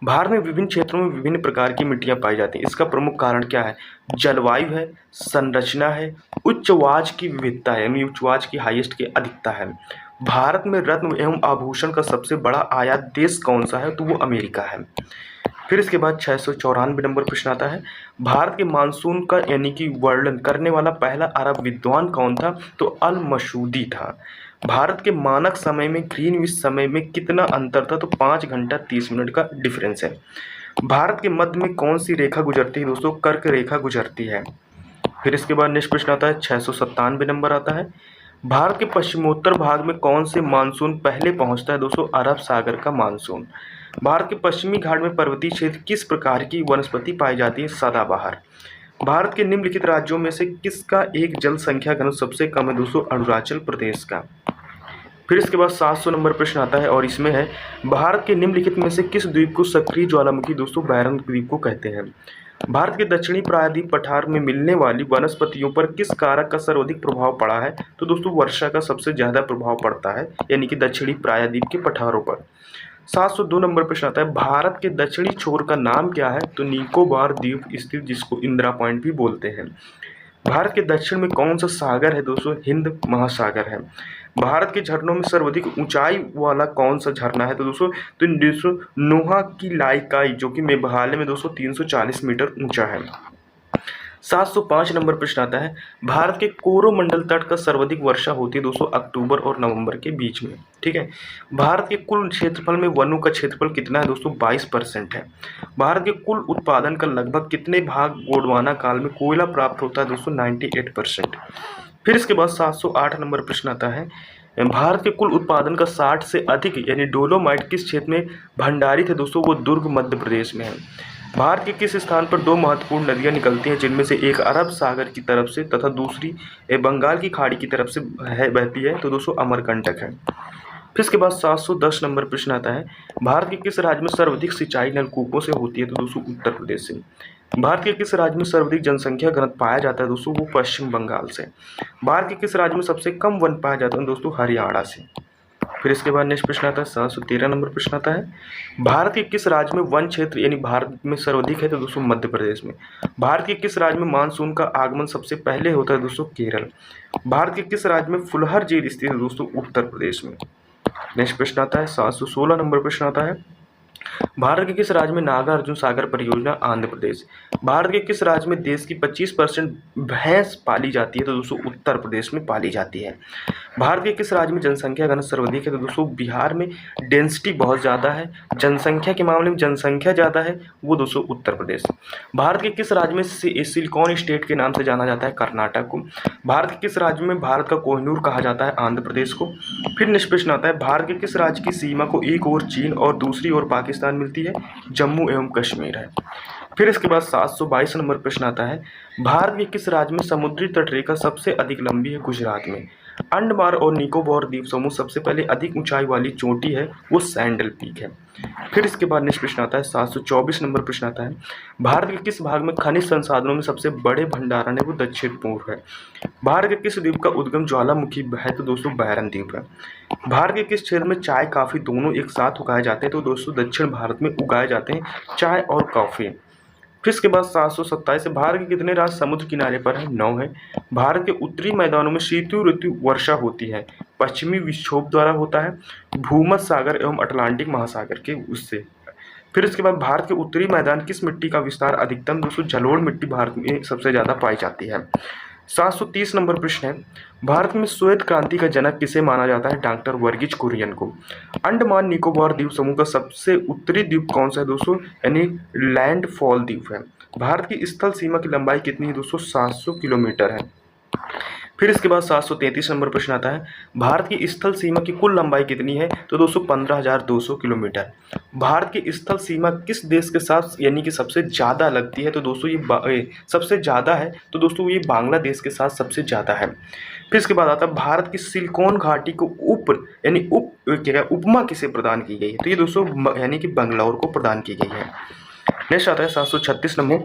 भारत में विभिन्न क्षेत्रों में विभिन्न प्रकार की मिट्टियां पाई जाती हैं, इसका प्रमुख कारण क्या है? जलवायु है, संरचना है, उच्च वाज की विविधता है यानी उच्च वाज की हाईएस्ट की अधिकता है। भारत में रत्न एवं आभूषण का सबसे बड़ा आयात देश कौन सा है? तो वो अमेरिका है। फिर इसके बाद 694 नंबर प्रश्न आता है, भारत के मानसून का यानी कि वर्णन करने वाला पहला अरब विद्वान कौन था? तो अल मसूदी था। भारत के मानक समय में ग्रीनविच समय में कितना अंतर था? तो 5 घंटा 30 मिनट का डिफरेंस है। भारत के मध्य में कौन सी रेखा गुजरती है दोस्तों? कर्क रेखा गुजरती है। फिर इसके बाद नेक्स्ट प्रश्न आता है, 697 नंबर आता है, भारत के पश्चिमोत्तर भाग में कौन से मानसून पहले पहुंचता है दोस्तों? अरब सागर का मानसून। भारत के पश्चिमी घाट में पर्वतीय क्षेत्र किस प्रकार की वनस्पति पाई जाती है? सदाबहार। भारत के निम्नलिखित राज्यों में से किसका एक जल संख्या घनत्व सबसे कम है दोस्तों? अरुणाचल प्रदेश का। फिर इसके बाद 700 नंबर प्रश्न आता है और इसमें है, भारत के निम्नलिखित में से किस द्वीप को सक्रिय ज्वालामुखी दोस्तों बैरन द्वीप को कहते हैं? भारत के दक्षिणी प्रायद्वीप पठार में मिलने वाली वनस्पतियों पर किस कारक का सर्वाधिक प्रभाव पड़ा है? तो दोस्तों वर्षा का सबसे ज़्यादा प्रभाव पड़ता है यानी कि दक्षिणी प्रायद्वीप के पठारों पर। 702 नंबर प्रश्न आता है, भारत के दक्षिणी छोर का नाम क्या है? तो निकोबार द्वीप स्थित, जिसको इंदिरा पॉइंट भी बोलते हैं। भारत के दक्षिण में कौन सा सागर है दोस्तों? हिंद महासागर है। भारत के झरनों में सर्वाधिक ऊंचाई वाला कौन सा झरना है? तो दोस्तों नोहा की लाइकाई जो कि मेघालय में दोस्तों 340 मीटर ऊंचा है। 705 नंबर प्रश्न आता है, भारत के कोरोमंडल तट का सर्वाधिक वर्षा होती है दोस्तों अक्टूबर और नवंबर के बीच में। ठीक है। भारत के कुल क्षेत्रफल में वनों का क्षेत्रफल कितना है दोस्तों? 22% है। भारत के कुल उत्पादन का लगभग कितने भाग गोंडवाना काल में कोयला प्राप्त होता है दोस्तों? 98%। फिर इसके बाद 708 नंबर प्रश्न आता है, भारत के कुल उत्पादन का 60 से अधिक यानी डोलोमाइट किस क्षेत्र में भंडारित है दोस्तों? वो दुर्ग मध्य प्रदेश में है। भारत के किस स्थान पर दो महत्वपूर्ण नदियां निकलती हैं, जिनमें से एक अरब सागर की तरफ से तथा दूसरी बंगाल की खाड़ी की तरफ से बहती है? तो दोस्तों अमरकंटक है। फिर इसके बाद 710 नंबर प्रश्न आता है, भारत के किस राज्य में सर्वाधिक सिंचाई नलकूपों से होती है? तो दोस्तों उत्तर प्रदेश से। भारत के किस राज्य में सर्वाधिक जनसंख्या घनत्व पाया जाता है दोस्तों? वो पश्चिम बंगाल से। भारत के किस राज्य में सबसे कम वन पाया जाता है दोस्तों? हरियाणा से। फिर इसके बाद नेक्स्ट प्रश्न आता है, 713 नंबर प्रश्न आता है, भारत के किस राज्य में वन क्षेत्र यानी भारत में सर्वाधिक है? तो दोस्तों मध्य प्रदेश में। भारत के किस राज्य में मानसून का आगमन सबसे पहले होता है दोस्तों? केरल। भारत के किस राज्य में फुलहर झील स्थित है दोस्तों? उत्तर प्रदेश में। नेक्स्ट प्रश्न आता है 716 नंबर प्रश्न आता है, भारत के किस राज्य में नागार्जुन सागर परियोजना? आंध्र प्रदेश। भारत के किस राज्य में देश की 25% भैंस पाली जाती है? तो दोस्तों उत्तर प्रदेश में पाली जाती है। भारत के किस राज्य में जनसंख्या घनत्व सर्वाधिक है? तो दोस्तों बिहार में डेंसिटी बहुत ज़्यादा है, जनसंख्या के मामले में जनसंख्या ज़्यादा है, वो दोस्तों उत्तर प्रदेश। भारत के किस राज्य में सिलिकॉन स्टेट के नाम से जाना जाता है? कर्नाटक को। भारत के किस राज्य में भारत का कोहिनूर कहा जाता है? आंध्र प्रदेश को। फिर नेक्स्ट प्रश्न आता है, भारत के किस राज्य की सीमा को एक ओर चीन और दूसरी ओर पाकिस्तान मिलती है? जम्मू एवं कश्मीर है। फिर इसके बाद 722 नंबर प्रश्न आता है, भारत के किस राज्य में समुद्री तटरेखा सबसे अधिक लंबी है? गुजरात में। अंडमान और निकोबार द्वीप समूह सबसे पहले अधिक ऊंचाई वाली चोटी है, वो सैंडल पीक है। फिर इसके बाद नेक्स्ट प्रश्न आता है, 724 नंबर प्रश्न आता है, भारत के किस भाग में खनिज संसाधनों में सबसे बड़े भंडारण है? वो दक्षिण पूर्व है। भारत के किस द्वीप का उद्गम ज्वालामुखी है? तो दोस्तों बैरन द्वीप है। भारत के किस क्षेत्र में चाय काफ़ी दोनों एक साथ उगाए जाते हैं? तो दोस्तों दक्षिण भारत में उगाए जाते हैं चाय और कॉफ़ी। फिर इसके बाद 727 है, भारत के कितने राज्य समुद्र किनारे पर है? 9 है। भारत के उत्तरी मैदानों में शीतु ऋतु वर्षा होती है, पश्चिमी विक्षोभ द्वारा होता है, भूमध्य सागर एवं अटलांटिक महासागर के उससे। फिर इसके बाद भारत के उत्तरी मैदान किस मिट्टी का विस्तार अधिकतम? दोस्तों जलोढ़ मिट्टी भारत में सबसे ज़्यादा पाई जाती है। 730 नंबर प्रश्न है, भारत में श्वेत क्रांति का जनक किसे माना जाता है? डॉक्टर वर्गीज कुरियन को। अंडमान निकोबार द्वीप समूह का सबसे उत्तरी द्वीप कौन सा है दोस्तों? यानी लैंडफॉल द्वीप है। भारत की स्थल सीमा की लंबाई कितनी है दोस्तों? 700 किलोमीटर है। फिर इसके बाद 733 नंबर प्रश्न आता है, भारत की स्थल सीमा की कुल लंबाई कितनी है? तो दोस्तों 15,200 किलोमीटर। भारत की स्थल सीमा किस देश के साथ यानी कि सबसे ज़्यादा लगती है? तो दोस्तों ये सबसे ज़्यादा है, तो दोस्तों ये बांग्लादेश के साथ सबसे ज़्यादा है। फिर इसके बाद आता है, भारत की सिलिकॉन घाटी को उपमा किसे प्रदान की गई है? तो ये दोस्तों यानी कि बंगलौर को प्रदान की गई है। नेक्स्ट आता है 736 नंबर,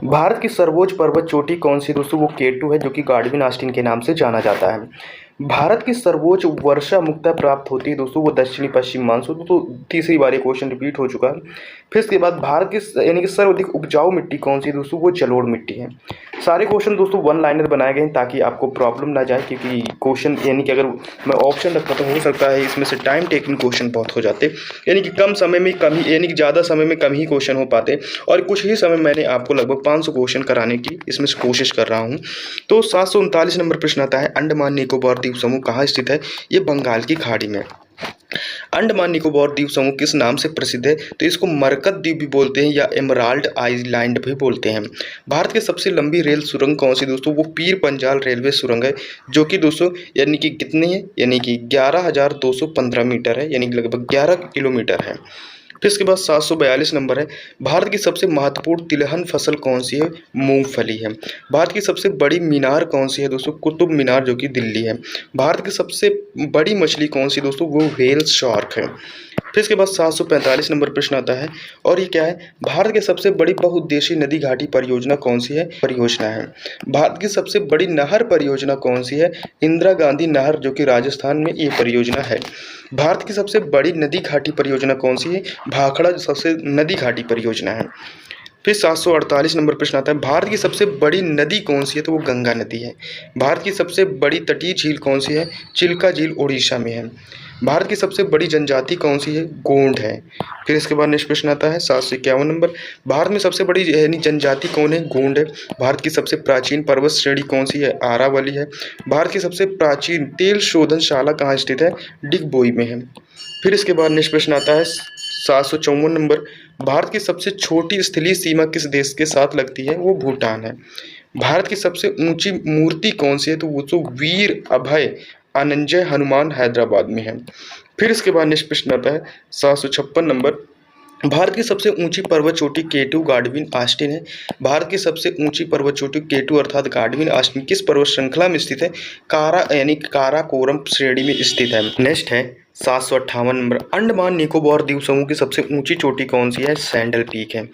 भारत की सर्वोच्च पर्वत चोटी कौन सी? दोस्तों वो केटू है, जो कि गार्डविन ऑस्टिन के नाम से जाना जाता है। भारत की सर्वोच्च वर्षा मुक्ता प्राप्त होती है दोस्तों वो दक्षिणी पश्चिम मानसून। तो तीसरी बार ये क्वेश्चन रिपीट हो चुका है। फिर इसके बाद भारत की यानी कि सर्वाधिक उपजाऊ मिट्टी कौन सी है? दोस्तों वो जलोढ़ मिट्टी है। सारे क्वेश्चन दोस्तों वन लाइनर बनाए गए हैं ताकि आपको प्रॉब्लम ना जाए, क्योंकि क्वेश्चन यानी कि अगर मैं ऑप्शन रखता तो हो सकता है इसमें से टाइम टेकिंग क्वेश्चन बहुत हो जाते, यानी कि कम समय में कम ही यानी कि ज़्यादा समय में कम ही क्वेश्चन हो पाते, और कुछ ही समय मैंने आपको लगभग 500 क्वेश्चन कराने की इसमें से कोशिश कर रहा हूँ। तो 739 नंबर प्रश्न आता है, अंडमान निकोबार द्वीप समूह कहाँ स्थित है? ये बंगाल की खाड़ी में। अंडमान निकोबार द्वीप समूह किस नाम से प्रसिद्ध है? तो इसको मरकत द्वीप भी बोलते हैं या एमराल्ड आइलैंड भी बोलते हैं। भारत की सबसे लंबी रेल सुरंग कौन सी दोस्तों? वो पीर पंजाल रेलवे सुरंग है, जो कि दोस्तों यानी कि कितनी है? यानी कि 11,215 मीटर है, यानी कि लगभग 11 किलोमीटर है। फिर इसके बाद 742 नंबर है, भारत की सबसे महत्वपूर्ण तिलहन फसल कौन सी है? मूंगफली है। भारत की सबसे बड़ी मीनार कौन सी है दोस्तों? कुतुब मीनार, जो कि दिल्ली है। भारत की सबसे बड़ी मछली कौन सी दोस्तों? वो व्हेल शार्क है। फिर इसके बाद 745 नंबर प्रश्न आता है, और ये क्या है? भारत की सबसे बड़ी बहुउद्देशीय नदी घाटी परियोजना कौन सी है? परियोजना है। भारत की सबसे बड़ी नहर परियोजना कौन सी है? इंदिरा गांधी नहर, जो कि राजस्थान में ये परियोजना है। भारत की सबसे बड़ी नदी घाटी परियोजना कौन सी है? भाखड़ा सबसे नदी घाटी परियोजना है। फिर 748 नंबर प्रश्न आता है, भारत की सबसे बड़ी नदी कौन सी है? तो वो गंगा नदी है। भारत की सबसे बड़ी तटीय झील कौन सी है? चिल्का झील उड़ीसा में है। भारत की सबसे बड़ी जनजाति कौन सी है? गोंड है। फिर इसके बाद नेक्स्ट प्रश्न आता है 751 नंबर, भारत में सबसे बड़ी यानी जनजाति कौन है? गोंड है। भारत की सबसे प्राचीन पर्वत श्रेणी कौन सी है? आरावली है। भारत की सबसे प्राचीन तेल शोधनशाला कहाँ स्थित है? डिगबोई में है। फिर इसके बाद नेक्स्ट प्रश्न आता है 754 नंबर, भारत की सबसे छोटी स्थलीय सीमा किस देश के साथ लगती है? वो भूटान है। भारत की सबसे ऊंची मूर्ति कौन सी है? तो वो तो वीर अभय अनंजय हनुमान हैदराबाद में है। फिर इसके बाद नेक्स्ट प्रश्न आता है 756 नंबर, भारत की सबसे ऊंची पर्वत चोटी केटू गार्डविन ऑस्टिन है। भारत की सबसे ऊंची पर्वत चोटी केटू अर्थात गार्डविन ऑस्टिन किस पर्वत श्रृंखला में स्थित है? कारा यानी काराकोरम श्रेणी में स्थित है। नेक्स्ट है 758 नंबर, अंडमान निकोबार द्वीप समूह की सबसे ऊंची चोटी कौन सी है? सैंडल पीक है।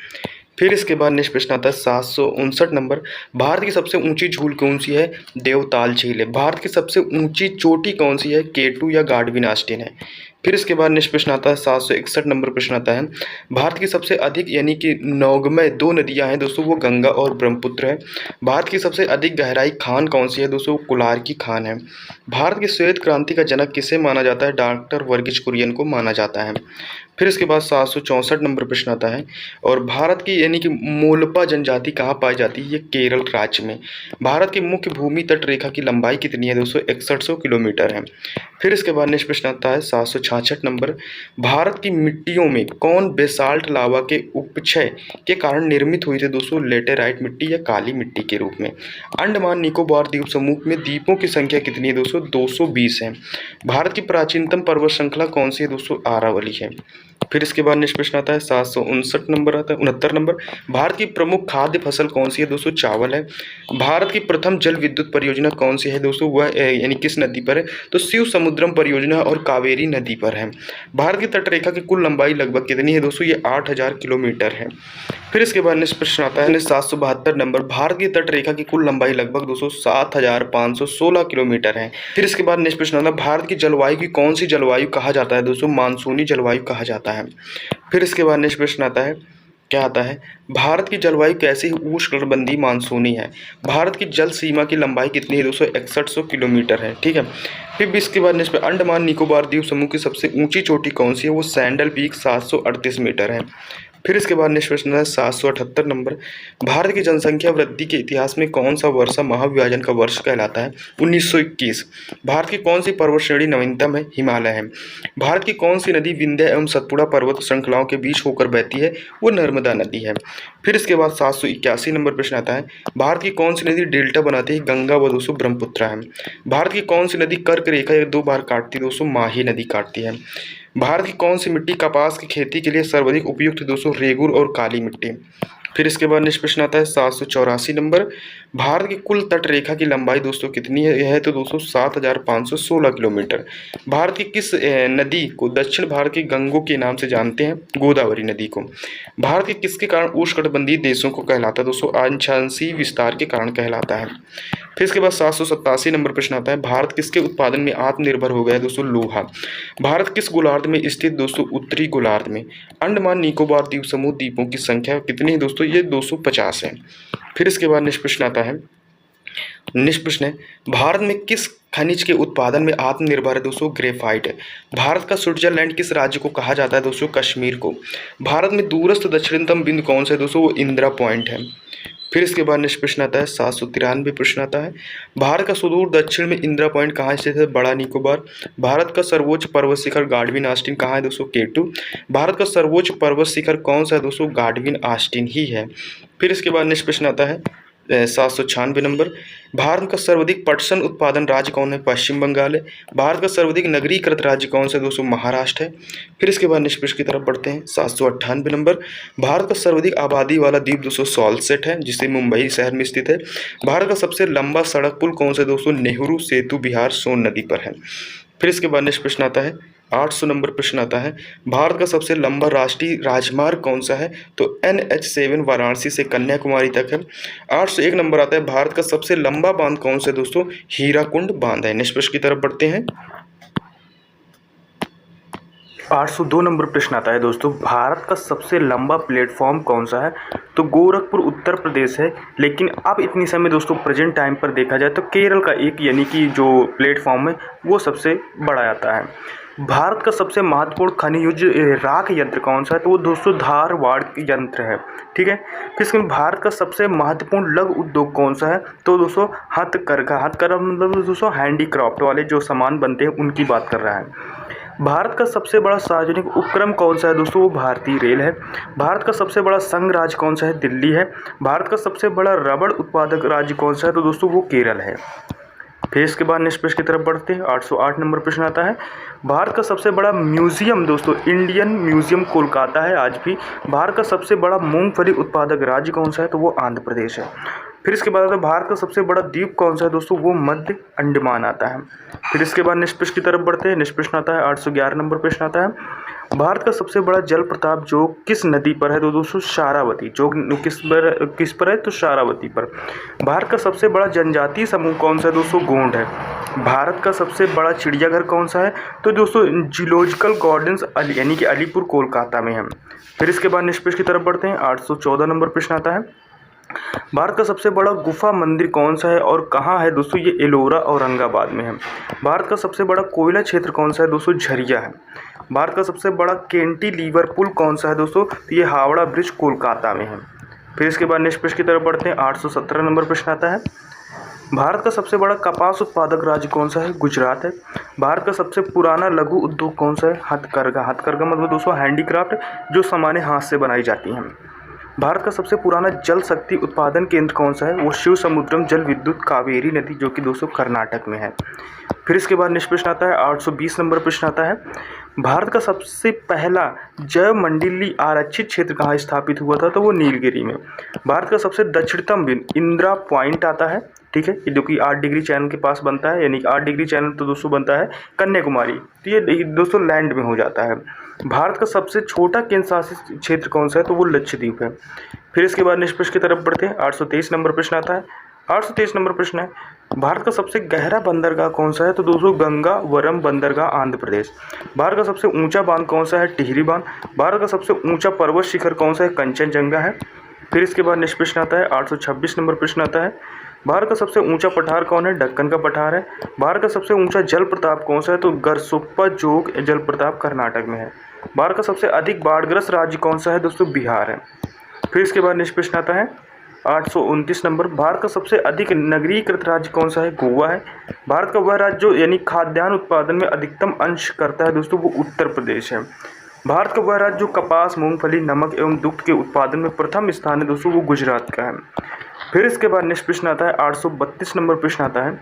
फिर इसके बाद नेक्स्ट प्रश्न आता है 759 नंबर, भारत की सबसे ऊंची झील कौन सी है? देवताल झील है। भारत की सबसे ऊंची चोटी कौन सी है? केटू या गार्डविन ऑस्टिन है। फिर इसके बाद नेक्स्ट प्रश्न आता है 761 नंबर प्रश्न आता है, भारत की सबसे अधिक यानी कि नौगमय 2 नदियां हैं दोस्तों, वो गंगा और ब्रह्मपुत्र है। भारत की सबसे अधिक गहराई खान कौन सी है दोस्तों? कोलार की खान है। भारत की श्वेत क्रांति का जनक किसे माना जाता है? डॉक्टर वर्गीज कुरियन को माना जाता है। फिर इसके बाद 764 नंबर प्रश्न आता है, और भारत की यानी कि मोल्पा जनजाति कहाँ पाई जाती है? ये केरल राज्य में। भारत की मुख्य भूमि तट रेखा की लंबाई कितनी है दोस्तों? 6100 किलोमीटर है। फिर इसके बाद नेक्स्ट प्रश्न आता है 766 नंबर, भारत की मिट्टियों में कौन बेसाल्ट लावा के उपक्षय के कारण निर्मित हुई थी दोस्तों? लेटेराइट मिट्टी या काली मिट्टी के रूप में। अंडमान निकोबार द्वीप समूह में द्वीपों की संख्या कितनी है दोस्तों? 220 है। भारत की प्राचीनतम पर्वत श्रृंखला कौन सी है दोस्तों? आरावली है। फिर इसके बाद नेक्स्ट प्रश्न आता है 759 नंबर आता है 69 नंबर, भारत की प्रमुख खाद्य फसल कौन सी है दोस्तों? चावल है। भारत की प्रथम जल विद्युत परियोजना कौन सी है दोस्तों? वह यानी किस नदी पर है? तो शिव समुद्रम परियोजना और कावेरी नदी पर है। भारत की तटरेखा की कुल लंबाई लगभग कितनी है दोस्तों? ये 8000 किलोमीटर है। फिर इसके बाद नेक्स्ट प्रश्न आता है 772 नंबर, भारत की तटरेखा की कुल लंबाई लगभग दोस्तों 7516 किलोमीटर है। फिर इसके बाद नेक्स्ट प्रश्न आता है, भारत की जलवायु की कौन सी जलवायु कहा जाता है दोस्तों? मानसूनी जलवायु कहा जाता है। फिर इसके बाद नेक्स्ट प्रश्न आता है, क्या आता है? भारत की जलवायु कैसी उष्णकटिबंधीय मानसूनी है। भारत की जल सीमा की लंबाई कितनी है दोस्तों? 6100 किलोमीटर है। ठीक है। फिर इसके बाद नेक्स्ट अंडमान निकोबार द्वीप समूह की सबसे ऊंची चोटी कौन सी है? वो सैंडल पीक 738 मीटर है। फिर इसके बाद नेक्स्ट प्रश्न है 778 नंबर, भारत की जनसंख्या वृद्धि के इतिहास में कौन सा वर्ष महाविभाजन का वर्ष कहलाता है? 1921। भारत की कौन सी पर्वत श्रेणी नवीनतम है? हिमालय है। भारत की कौन सी नदी विंध्य एवं सतपुड़ा पर्वत श्रृंखलाओं के बीच होकर बहती है? वो नर्मदा नदी है। फिर इसके बाद 781 नंबर प्रश्न आता है, भारत की कौन सी नदी डेल्टा बनाती है? गंगा व दोस्तों ब्रह्मपुत्र है। भारत की कौन सी नदी कर्क रेखा एक 2 बार काटती है दोस्तों? माही नदी काटती है। भारत की कौन सी मिट्टी कपास की खेती के लिए सर्वाधिक उपयुक्त दोस्तों? रेगुर और काली मिट्टी। फिर इसके बाद नेक्स्ट प्रश्न आता है 784 नंबर, भारत की कुल तट रेखा की लंबाई दोस्तों कितनी है? यह है तो दोस्तों 7516 किलोमीटर। भारत की किस नदी को दक्षिण भारत की गंगों के नाम से जानते हैं? गोदावरी नदी को। भारत के किसके कारण उष्णकटिबंधीय देशों को कहलाता है दोस्तों? आंशिक विस्तार के कारण कहलाता है। फिर इसके बाद 787 नंबर प्रश्न आता है, भारत किसके उत्पादन में आत्मनिर्भर हो गया है दोस्तों? लोहा। भारत किस गोलार्ध में स्थित दोस्तों? उत्तरी गोलार्ध में। अंडमान निकोबार द्वीप समूह द्वीपों की संख्या कितनी है दोस्तों? ये 250 है। फिर इसके बाद नेक्स्ट प्रश्न आता है, नेक्स्ट प्रश्न है, भारत में किस खनिज के उत्पादन में आत्मनिर्भर है दोस्तों? ग्रेफाइट। भारत का स्विट्जरलैंड किस राज्य को कहा जाता है दोस्तों? कश्मीर को। भारत में दूरस्थ दक्षिणतम बिंदु कौन सा है दोस्तों? वो इंदिरा पॉइंट है। फिर इसके बाद नेक्स्ट प्रश्न आता है 793 प्रश्न आता है, भारत का सुदूर दक्षिण में इंदिरा पॉइंट कहाँ स्थित है? बड़ा निकोबार। भारत का सर्वोच्च पर्वत शिखर गाडविन आस्टीन कहाँ है दोस्तों? केटू। भारत का सर्वोच्च पर्वत शिखर कौन सा है दोस्तों? गाडविन आस्टीन ही है। फिर इसके बाद नेक्स्ट प्रश्न आता है 796 नंबर, भारत का सर्वाधिक पटसन उत्पादन राज्य कौन है? पश्चिम बंगाल है। भारत का सर्वाधिक नगरीकृत राज्य कौन सा है दोस्तों? महाराष्ट्र है। फिर इसके बाद नेक्स्ट प्रश्न की तरफ बढ़ते हैं 798 नंबर, भारत का सर्वाधिक आबादी वाला द्वीप दोस्तों सॉल्सेट है, जिसे मुंबई शहर में स्थित है। भारत का सबसे लंबा सड़क पुल कौन सा है दोस्तों? नेहरू सेतु बिहार सोन नदी पर है। फिर इसके बाद नेक्स्ट प्रश्न आता है 800 नंबर प्रश्न आता है, भारत का सबसे लंबा राष्ट्रीय राजमार्ग कौन सा है? तो NH7 वाराणसी से कन्याकुमारी तक है। 801 नंबर आता है, भारत का सबसे लंबा बांध कौन सा है दोस्तों? हीराकुंड बांध है। नेक्स्ट प्रश्न की तरफ बढ़ते हैं 802 नंबर प्रश्न आता है दोस्तों, भारत का सबसे लंबा प्लेटफॉर्म कौन सा है? तो गोरखपुर उत्तर प्रदेश है। लेकिन अब इतनी समय दोस्तों प्रेजेंट टाइम पर देखा जाए तो केरल का एक यानी कि जो प्लेटफॉर्म है वो सबसे बड़ा आता है। भारत का सबसे महत्वपूर्ण खनिज राख यंत्र कौन सा है? तो वो दोस्तों धारवाड़ यंत्र है। ठीक है। फिर इसमें भारत का सबसे महत्वपूर्ण लघु उद्योग कौन सा है? तो दोस्तों हथकरघा मतलब दोस्तों हैंडीक्राफ्ट वाले जो सामान बनते हैं उनकी बात कर रहा है। भारत का सबसे बड़ा सार्वजनिक उपक्रम कौन सा है दोस्तों? वो भारतीय रेल है। भारत का सबसे बड़ा संघ राज्य कौन सा है? दिल्ली है। भारत का सबसे बड़ा रबड़ उत्पादक राज्य कौन सा है? तो दोस्तों वो केरल है। फिर इसके बाद नेक्स्ट प्रश्न की तरफ बढ़ते हैं 808 नंबर प्रश्न आता है, भारत का सबसे बड़ा म्यूजियम दोस्तों इंडियन म्यूजियम कोलकाता है आज भी। भारत का सबसे बड़ा मूंगफली उत्पादक राज्य कौन सा है? तो वो आंध्र प्रदेश है। फिर इसके बाद आता है भारत का सबसे बड़ा द्वीप कौन सा है दोस्तों? वो मध्य अंडमान आता है। फिर इसके बाद नेक्स्ट प्रश्न की तरफ बढ़ते हैं। नेक्स्ट प्रश्न आता है 811 नंबर प्रश्न आता है, भारत का सबसे बड़ा जल प्रताप जो किस नदी पर है? तो दोस्तों शारावती। जो किस पर है? तो शारावती पर। भारत का सबसे बड़ा जनजातीय समूह कौन सा है दोस्तों? गोंड है। भारत का सबसे बड़ा चिड़ियाघर कौन सा है? तो दोस्तों जूलॉजिकल गार्डन्स यानी कि अलीपुर कोलकाता में है। फिर इसके बाद नेक्स्ट प्रश्न की तरफ बढ़ते हैं 814 नंबर प्रश्न आता है, भारत का सबसे बड़ा गुफा मंदिर कौन सा है और कहाँ है दोस्तों? ये एलोरा औरंगाबाद में है। भारत का सबसे बड़ा कोयला क्षेत्र कौन सा है दोस्तों? झरिया है। भारत का सबसे बड़ा कैंटिलीवर पुल कौन सा है दोस्तों? तो ये हावड़ा ब्रिज कोलकाता में है। फिर इसके बाद नेक्स्ट प्रश्न की तरफ बढ़ते हैं। 817 नंबर प्रश्न आता है, भारत का सबसे बड़ा कपास उत्पादक राज्य कौन सा है? गुजरात है। भारत का सबसे पुराना लघु उद्योग कौन सा है? हथकरघा। हथकरघा मतलब दोस्तों हैंडीक्राफ्ट, जो सामान्य हाथ से बनाई जाती हैं। भारत का सबसे पुराना जल शक्ति उत्पादन केंद्र कौन सा है? वो शिव समुद्रम जल विद्युत कावेरी नदी, जो कि दोस्तों कर्नाटक में है। फिर इसके बाद नेक्स्ट प्रश्न आता है। 820 नंबर प्रश्न आता है, भारत का सबसे पहला जैव मंडलीय आरक्षित क्षेत्र कहाँ स्थापित हुआ था? तो वो नीलगिरी में। भारत का सबसे दक्षिणतम बिंदु इंदिरा पॉइंट आता है, ठीक है, जो कि 8 डिग्री चैनल के पास बनता है, यानी कि 8 डिग्री चैनल तो दोस्तों बनता है कन्याकुमारी, तो ये दोस्तों लैंड में हो जाता है। भारत का सबसे छोटा केंद्र शासित क्षेत्र कौन सा है? तो वो लक्षद्वीप है। फिर इसके बाद नेक्स्ट प्रश्न की तरफ बढ़ते हैं। 823 नंबर प्रश्न आता है। 823 नंबर प्रश्न है, भारत का सबसे गहरा बंदरगाह कौन सा है? तो दोस्तों गंगावरम बंदरगाह, आंध्र प्रदेश। भारत का सबसे ऊंचा बांध कौन सा है? टिहरी बांध। भारत का सबसे ऊंचा पर्वत शिखर कौन सा है? कंचनजंगा है। फिर इसके बाद नेक्स्ट प्रश्न आता है। 826 नंबर प्रश्न आता है, भारत का सबसे ऊंचा पठार कौन है? दक्कन का पठार है। भारत का सबसे ऊंचा जल प्रताप कौन सा है? तो गरसोप्पा जोग जल प्रताप कर्नाटक में है। भारत का सबसे अधिक बाढ़ग्रस्त राज्य कौन सा है? दोस्तों बिहार है। फिर इसके बाद नेक्स्ट प्रश्न आता है 829 नंबर, भारत का सबसे अधिक नगरीकृत राज्य कौन सा है? गोवा है। भारत का वह राज्य जो यानी खाद्यान्न उत्पादन में अधिकतम अंश करता है दोस्तों, वो उत्तर प्रदेश है। भारत का वह राज्य जो कपास, मूंगफली, नमक एवं दुग्ध के उत्पादन में प्रथम स्थान है दोस्तों, वो गुजरात का है। फिर इसके बाद नेक्स्ट प्रश्न आता है। 832 नंबर प्रश्न आता है,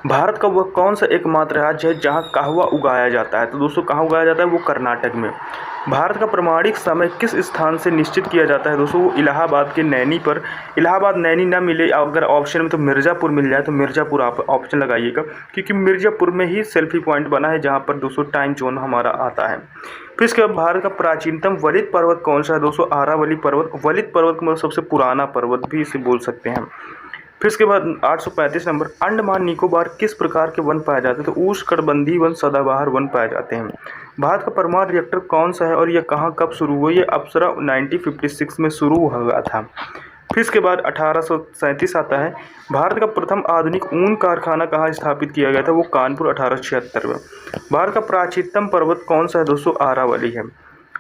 भारत का वह कौन सा एकमात्र राज्य है जहां कहवा उगाया जाता है? तो दोस्तों कहाँ उगाया जाता है? वो कर्नाटक में। भारत का प्रमाणिक समय किस स्थान से निश्चित किया जाता है? दोस्तों वो इलाहाबाद के नैनी पर। इलाहाबाद नैनी ना मिले अगर ऑप्शन में तो मिर्ज़ापुर मिल जाए तो मिर्ज़ापुर आप ऑप्शन लगाइएगा, क्योंकि मिर्ज़ापुर में ही सेल्फी पॉइंट बना है जहाँ पर दोस्तों टाइम जोन हमारा आता है। फिर इसके बाद भारत का प्राचीनतम वलित पर्वत कौन सा है? दोस्तों आरावली पर्वत। वलित पर्वत का मतलब सबसे पुराना पर्वत भी इसे बोल सकते हैं। फिर इसके बाद 835 नंबर, अंडमान निकोबार किस प्रकार के वन पाए जाते हैं? तो उष्णकटिबंधीय वन, सदाबहार वन पाए जाते हैं। भारत का परमाणु रिएक्टर कौन सा है और यह कहाँ कब शुरू हुआ? ये अप्सरा 1956 में शुरू हुआ था। फिर इसके बाद 1837 आता है, भारत का प्रथम आधुनिक ऊन कारखाना कहाँ स्थापित किया गया था? वो कानपुर 1876 में। भारत का प्राचीनतम पर्वत कौन सा है? दोस्तों आरावली है।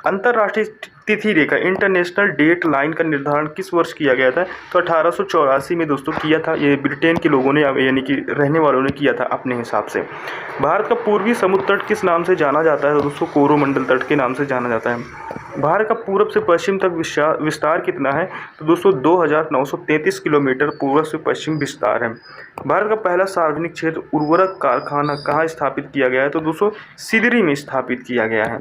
अंतर्राष्ट्रीय तिथि रेखा इंटरनेशनल डेट लाइन का निर्धारण किस वर्ष किया गया था? तो 1884 में दोस्तों किया था। ये ब्रिटेन के लोगों ने यानी कि रहने वालों ने किया था अपने हिसाब से। भारत का पूर्वी समुद्र तट किस नाम से जाना जाता है? दोस्तों कोरोमंडल तट के नाम से जाना जाता है। भारत का पूर्व से पश्चिम तक विस्तार कितना है? तो दोस्तों 2933 किलोमीटर पूर्व से पश्चिम विस्तार है। भारत का पहला सार्वजनिक क्षेत्र उर्वरक कारखाना कहाँ स्थापित किया गया है? तो दोस्तों सिदरी में स्थापित किया गया है।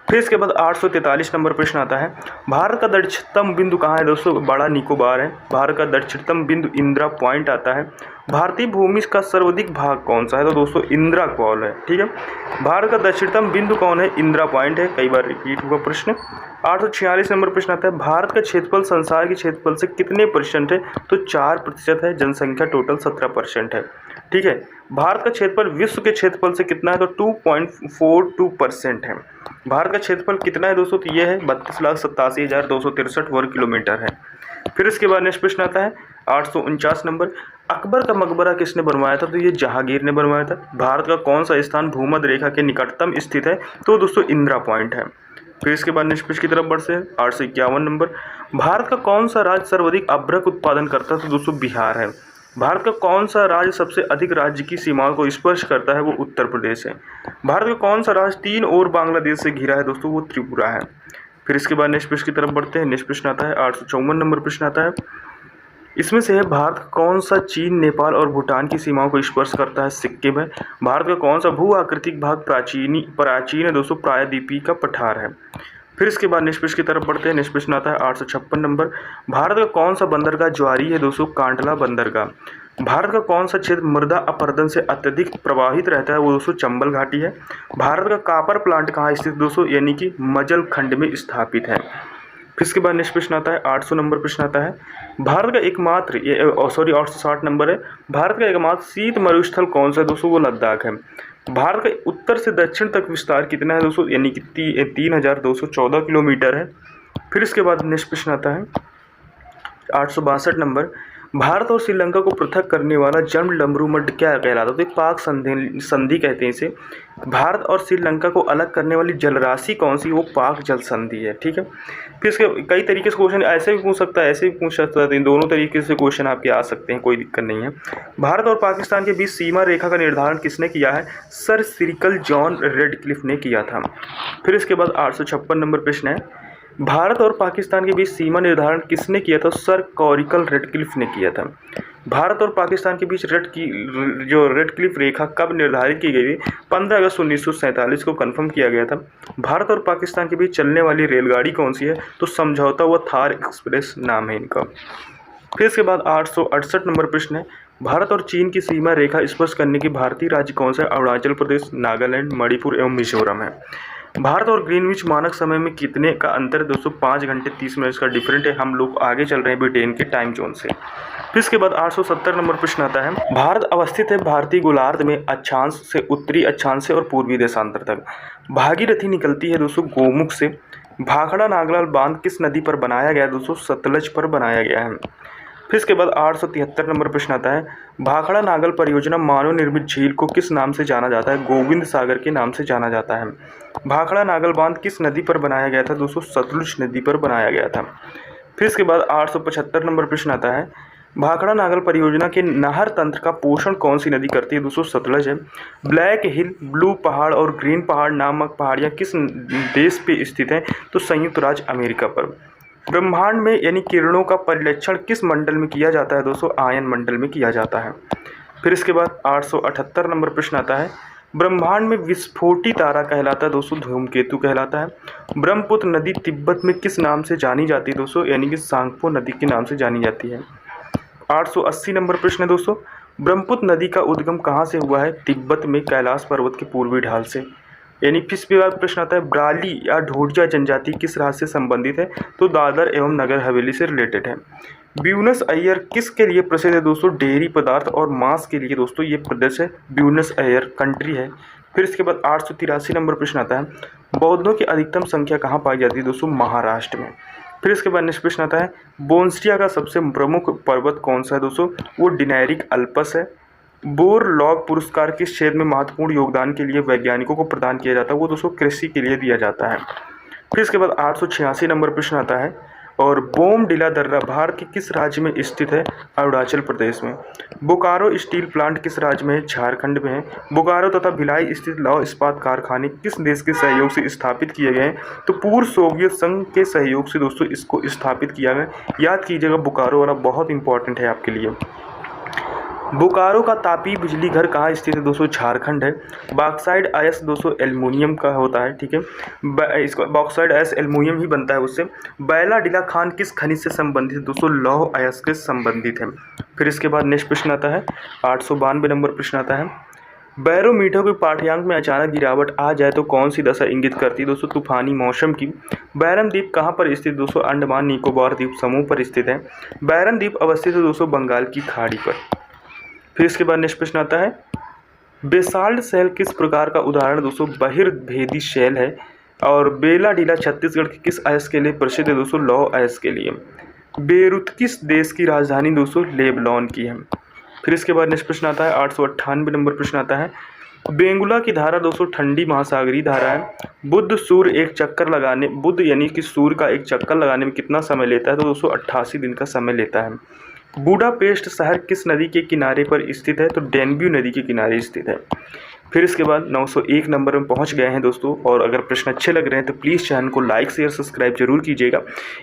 फिर इसके बाद 843 नंबर प्रश्न आता है, भारत का दक्षिणतम बिंदु कहाँ है? दोस्तों बड़ा निकोबार है। भारत का दक्षिणतम बिंदु इंदिरा पॉइंट आता है। भारतीय भूमि का सर्वाधिक भाग कौन सा है? तो दोस्तों इंदिरा कॉल है, ठीक है। भारत का दक्षिणतम बिंदु कौन है? इंदिरा पॉइंट है। कई बार रिपीट हुआ प्रश्न। 846 नंबर प्रश्न आता है, भारत का क्षेत्रफल संसार के क्षेत्रफल से कितने % है? तो 4% है। जनसंख्या टोटल 17% है, ठीक है। भारत का क्षेत्रफल विश्व के क्षेत्रफल से कितना है? तो 2.42% है। भारत का क्षेत्रफल कितना है दोस्तों? तो ये है 32,87,263 वर्ग किलोमीटर है। फिर इसके बाद नेक्स्ट प्रश्न आता है 849 नंबर, अकबर का मकबरा किसने बनवाया था? तो ये जहांगीर ने बनवाया था। भारत का कौन सा स्थान भूमध्य रेखा के निकटतम स्थित है? तो दोस्तों इंदिरा पॉइंट है। फिर इसके बाद नेक्स्ट प्रश्न की तरफ बढ़ते हैं 851 नंबर, भारत का कौन सा राज्य सर्वाधिक अभ्रक उत्पादन करता है? तो दोस्तों बिहार है। भारत का कौन सा राज्य सबसे अधिक राज्य की सीमाओं को स्पर्श करता है? वो उत्तर प्रदेश है। भारत का कौन सा राज्य 3 ओर बांग्लादेश से घिरा है? दोस्तों वो त्रिपुरा है। फिर इसके बाद नेक्स्ट प्रश्न की तरफ बढ़ते हैं। नेक्स्ट प्रश्न आता है 854 नंबर प्रश्न आता है, इसमें से है भारत का कौन सा चीन, नेपाल और भूटान की सीमाओं को स्पर्श करता है? सिक्किम है। भारत का कौन सा भू आकृतिक भाग प्राचीन है? दोस्तों प्रायद्वीपीय का पठार है। फिर इसके बाद नेक्स्ट प्रश्न की तरफ बढ़ते हैं। नेक्स्ट प्रश्न आता है 856 नंबर, भारत का कौन सा बंदरगाह ज्वारी है? दोस्तों कांडला बंदरगाह। भारत का कौन सा क्षेत्र मृदा अपरदन से अत्यधिक प्रभावित रहता है? वो दोस्तों चंबल घाटी है। भारत का कॉपर प्लांट कहाँ स्थित दोस्तों? यानी कि मजल खंड में स्थापित है। फिर इसके बाद नेक्स्ट प्रश्न आता है 800 नंबर प्रश्न आता है, भारत का एकमात्र 860 नंबर है, भारत का एकमात्र शीत मरुस्थल कौन सा है? दोस्तों वो लद्दाख है। भारत का उत्तर से दक्षिण तक विस्तार कितना है दोस्तों? यानी कि 3214 किलोमीटर है। फिर इसके बाद नेक्स्ट प्रश्न आता है 862 नंबर, भारत और श्रीलंका को पृथक करने वाला जल डमरू मध्य क्या कहलाता है? तो पाक संधि कहते हैं इसे। भारत और श्रीलंका को अलग करने वाली जलराशि कौन सी? वो पाक जल संधि है। ठीक है, फिर इसके कई तरीके से क्वेश्चन ऐसे भी पूछ सकता है, ऐसे भी पूछ सकता है, दोनों तरीके से क्वेश्चन आपके आ सकते हैं, कोई दिक्कत नहीं है। भारत और पाकिस्तान के बीच सीमा रेखा का निर्धारण किसने किया है? सर सिरिल जॉन रेडक्लिफ ने किया था। फिर इसके बाद 856 नंबर प्रश्न है, भारत और पाकिस्तान के बीच सीमा निर्धारण किसने किया था? सर कॉरिकल रेडक्लिफ ने किया था। भारत और पाकिस्तान के बीच रेडक्लिफ रेखा कब निर्धारित की गई? 15 अगस्त 1947 को कंफर्म किया गया था। भारत और पाकिस्तान के बीच चलने वाली रेलगाड़ी कौन सी है? तो समझौता हुआ थार एक्सप्रेस नाम है इनका। फिर इसके बाद 868 नंबर प्रश्न है, भारत और चीन की सीमा रेखा स्पर्श करने की भारतीय राज्य कौन सा है? अरुणाचल प्रदेश, नागालैंड, मणिपुर एवं मिजोरम है। भारत और ग्रीनविच मानक समय में कितने का अंतर है? 205 घंटे 30 मिनट का डिफरेंट है। हम लोग आगे चल रहे हैं ब्रिटेन के टाइम जोन से। फिर इसके बाद 870 नंबर प्रश्न आता है, भारत अवस्थित है भारतीय गोलार्ध में अक्षांश से, उत्तरी अक्षांश से और पूर्वी देशांतर तक। भागीरथी निकलती है दोस्तों गोमुख से। भाखड़ा नागलाल बांध किस नदी पर बनाया गया? दोस्तों सतलज पर बनाया गया है। फिर इसके बाद 873 नंबर प्रश्न आता है, भाखड़ा नागल परियोजना मानव निर्मित झील को किस नाम से जाना जाता है? गोविंद सागर के नाम से जाना जाता है। भाखड़ा नागल बांध किस नदी पर बनाया गया था? दोस्तों सतलुज नदी पर बनाया गया था। फिर इसके बाद 875 नंबर प्रश्न आता है, भाखड़ा नागल परियोजना के नहर तंत्र का पोषण कौन सी नदी करती है? दोस्तों सतलज है। ब्लैक हिल, ब्लू पहाड़ और ग्रीन पहाड़ नामक पहाड़ियाँ किस देश पे स्थित हैं? तो संयुक्त राज्य अमेरिका पर। ब्रह्मांड में यानी किरणों का परिलक्षण किस मंडल में किया जाता है? दोस्तों आयन मंडल में किया जाता है। फिर इसके बाद 878 नंबर प्रश्न आता है, ब्रह्मांड में विस्फोटी तारा कहलाता है? दोस्तों धूमकेतु कहलाता है। ब्रह्मपुत्र नदी तिब्बत में किस नाम से जानी जाती है? दोस्तों यानी कि सांगपो नदी के नाम से जानी जाती है। 880 नंबर प्रश्न है दोस्तों, ब्रह्मपुत्र नदी का उद्गम कहाँ से हुआ है? तिब्बत में कैलाश पर्वत के पूर्वी ढाल से। यानी फिर इसके बाद प्रश्न आता है, ब्राली या ढोडिया जनजाति किस राज्य से संबंधित है? तो दादर एवं नगर हवेली से रिलेटेड है। ब्यूनस आयर किसके लिए प्रसिद्ध है? दोस्तों डेयरी पदार्थ और मांस के लिए दोस्तों ये प्रदेश है ब्यूनस आयर कंट्री है। फिर इसके बाद 883 नंबर प्रश्न आता है, बौद्धों की अधिकतम संख्या कहाँ पाई जाती है? दोस्तों महाराष्ट्र में। फिर इसके बाद नेक्स्ट प्रश्न आता है, बोन्स्टिया का सबसे प्रमुख पर्वत कौन सा है? दोस्तों वो डिनेरिक अल्पस है। बोर लॉग पुरस्कार किस क्षेत्र में महत्वपूर्ण योगदान के लिए वैज्ञानिकों को प्रदान किया जाता है? वो दोस्तों कृषि के लिए दिया जाता है। फिर इसके बाद 886 नंबर प्रश्न आता है, और बोमडिला दर्रा भारत के किस राज्य में स्थित है? अरुणाचल प्रदेश में। बोकारो स्टील प्लांट किस राज्य में है? झारखंड में है। बोकारो तथा भिलाई स्थित लौह इस्पात कारखाने किस देश के सहयोग से स्थापित किए गए हैं? तो पूर्व सोवियत संघ के सहयोग से दोस्तों इसको स्थापित किया गया। याद कीजिएगा बोकारो वाला बहुत इंपॉर्टेंट है आपके लिए। बोकारो का तापी बिजली घर कहाँ स्थित है? दोस्तों झारखंड है। बॉक्साइड आयस दोस्तों एल्युमिनियम का होता है, ठीक है, इसका बॉक्साइड आयस एल्युमिनियम ही बनता है उससे। बैला डिला खान किस खनिज से संबंधित है? दोस्तों लौह आयस के संबंधित है। फिर इसके बाद नेक्स्ट प्रश्न आता है, 892 नंबर प्रश्न आता है, बैरोमीटर के पाठ्यांक में अचानक गिरावट आ जाए तो कौन सी दशा इंगित करती है? दोस्तों तूफानी मौसम की। बैरन द्वीप कहाँ पर स्थित? दोस्तों अंडमान निकोबार द्वीप समूह पर स्थित है। बैरन द्वीप अवस्थित है दोस्तों बंगाल की खाड़ी पर। फिर इसके बाद नेक्स्ट प्रश्न आता है, बेसाल्ट शैल किस प्रकार का उदाहरण? दोस्तों बहिर्भेदी शैल है। और बेला डीला छत्तीसगढ़ के किस अयस्क के लिए प्रसिद्ध है? दोस्तों लौह अयस्क के लिए। बेरूत किस देश की राजधानी? दोस्तों लेबनान की है। फिर इसके बाद नेक्स्ट प्रश्न आता है, 898 नंबर प्रश्न आता है, बेंगुला की धारा दोस्तों ठंडी महासागरीय धारा है। बुध यानी कि सूर्य का एक चक्कर लगाने में कितना समय लेता है? तो दोस्तों 88 दिन का समय लेता है। बुडापेस्ट शहर किस नदी के किनारे पर स्थित है? तो डेन्यू नदी के किनारे स्थित है। फिर इसके बाद 901 नंबर में पहुंच गए हैं दोस्तों, और अगर प्रश्न अच्छे लग रहे हैं तो प्लीज़ चैनल को लाइक शेयर सब्सक्राइब जरूर कीजिएगा।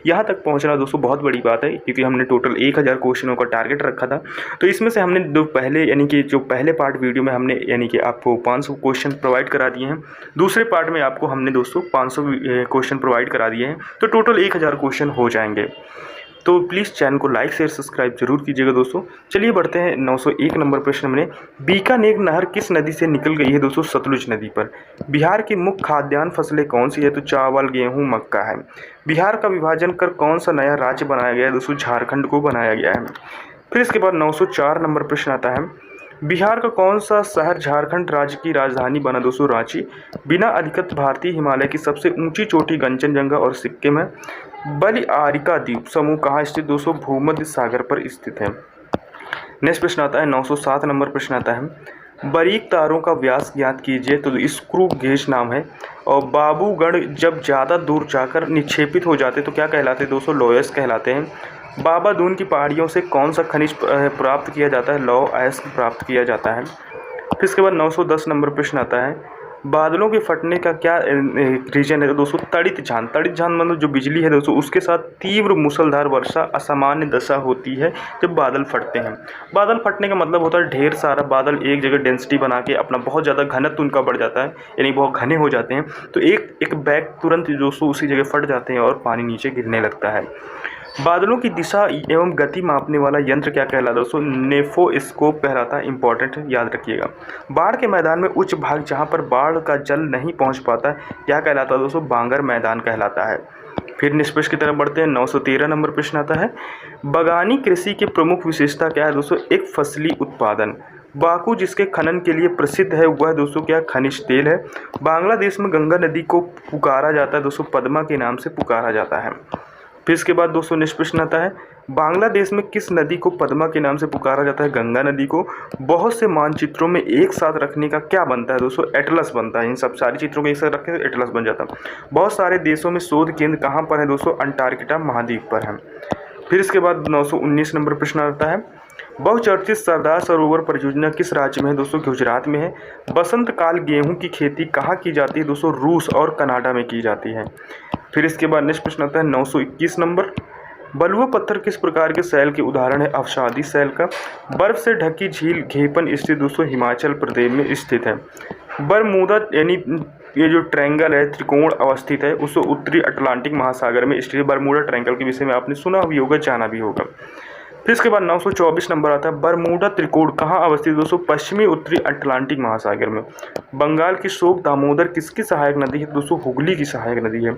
यहाँ तक पहुँचना दोस्तों बहुत बड़ी बात है, क्योंकि हमने टोटल 1000 क्वेश्चनों का टारगेट रखा था। तो इसमें से हमने जो पहले पार्ट वीडियो में हमने यानी कि आपको 500 क्वेश्चन प्रोवाइड करा दिए हैं। दूसरे पार्ट में आपको हमने दोस्तों 500 क्वेश्चन प्रोवाइड करा दिए हैं, तो टोटल 1000 क्वेश्चन हो जाएंगे। तो प्लीज़ चैनल को लाइक शेयर सब्सक्राइब जरूर कीजिएगा दोस्तों। चलिए बढ़ते हैं 901 नंबर प्रश्न में। बीकानेर नहर किस नदी से निकल गई है? दोस्तों सतलुज नदी पर। बिहार की मुख्य खाद्यान्न फसलें कौन सी है? तो चावल, गेहूं, मक्का है। बिहार का विभाजन कर कौन सा नया राज्य बनाया गया है? दोस्तों झारखंड को बनाया गया है। फिर इसके बाद 904 नंबर प्रश्न आता है, बिहार का कौन सा शहर झारखंड राज्य की राजधानी बना? दोस्तों रांची। बिना अधिकृत भारतीय हिमालय की सबसे ऊंची चोटी कंचनजंगा और सिक्किम है। बलिआरिका द्वीप समूह कहाँ स्थित? दोस्तों भूमध्य सागर पर स्थित है। नेक्स्ट प्रश्न आता है 907 नंबर प्रश्न आता है बारीक तारों का व्यास ज्ञात कीजिए, तो स्क्रू गेज नाम है। और बाबूगढ़ जब ज़्यादा दूर जाकर निक्षेपित हो जाते तो क्या कहलाते दोस्तों, लोयस कहलाते हैं। बाबादून की पहाड़ियों से कौन सा खनिज प्राप्त किया जाता है, लौह अयस्क प्राप्त किया जाता है। फिर इसके बाद 910 नंबर प्रश्न आता है बादलों के फटने का क्या रीजन है दोस्तों, तड़ित झान। तड़ित झान मतलब जो बिजली है दोस्तों उसके साथ तीव्र मूसलाधार वर्षा असामान्य दशा होती है जब बादल फटते हैं। बादल फटने का मतलब होता है ढेर सारा बादल एक जगह डेंसिटी बना के अपना बहुत ज़्यादा घनत्व उनका बढ़ जाता है, यानी बहुत घने हो जाते हैं, तो एक बैग तुरंत दोस्तों उसी जगह फट जाते हैं और पानी नीचे गिरने लगता है। बादलों की दिशा एवं गति मापने वाला यंत्र क्या कहलाता है दोस्तों, नेफोस्कोप कहलाता है, इंपॉर्टेंट याद रखिएगा। बाढ़ के मैदान में उच्च भाग जहां पर बाढ़ का जल नहीं पहुंच पाता क्या कहलाता है दोस्तों, बांगर मैदान कहलाता है। फिर निष्कर्ष की तरफ बढ़ते हैं। 913 नंबर प्रश्न आता है बागानी कृषि की प्रमुख विशेषता क्या है दोस्तों, एक फसली उत्पादन। बाकू जिसके खनन के लिए प्रसिद्ध है वह दोस्तों क्या, खनिज तेल है। बांग्लादेश में गंगा नदी को पुकारा जाता है दोस्तों, पद्मा के नाम से पुकारा जाता है। फिर इसके बाद दोस्तों नेक्स्ट प्रश्न आता है बांग्लादेश में किस नदी को पद्मा के नाम से पुकारा जाता है, गंगा नदी को। बहुत से मानचित्रों में एक साथ रखने का क्या बनता है दोस्तों, एटलस बनता है। इन सब सारी चित्रों को एक साथ रखें तो एटलस बन जाता है। बहुत सारे देशों में शोध केंद्र कहाँ पर है दोस्तों, अंटार्कटिका महाद्वीप पर है। फिर इसके बाद 919 नंबर प्रश्न आता है बहुचर्चित सरदार सरोवर परियोजना किस राज्य में है दोस्तों, गुजरात में है। बसंत काल गेहूं की खेती कहाँ की जाती है दोस्तों, रूस और कनाडा में की जाती है। फिर इसके बाद नेक्स्ट प्रश्न आता है 921 नंबर बलुआ पत्थर किस प्रकार के सैल के उदाहरण है, अवसादी सैल का। बर्फ से ढकी झील घेपन स्थित दोस्तों हिमाचल प्रदेश में स्थित है। बरमूदा यानी ये जो ट्रायंगल है, त्रिकोण अवस्थित है, उसको उत्तरी अटलांटिक महासागर में स्थित। बरमूडा ट्रायंगल के विषय में आपने सुना भी होगा, जाना भी होगा। फिर इसके बाद 924 नंबर आता है बरमूडा त्रिकोण कहाँ अवस्थित दोस्तों, पश्चिमी उत्तरी अटलांटिक महासागर में। बंगाल की शोक दामोदर किसकी सहायक नदी है दोस्तों, हुगली की सहायक नदी है।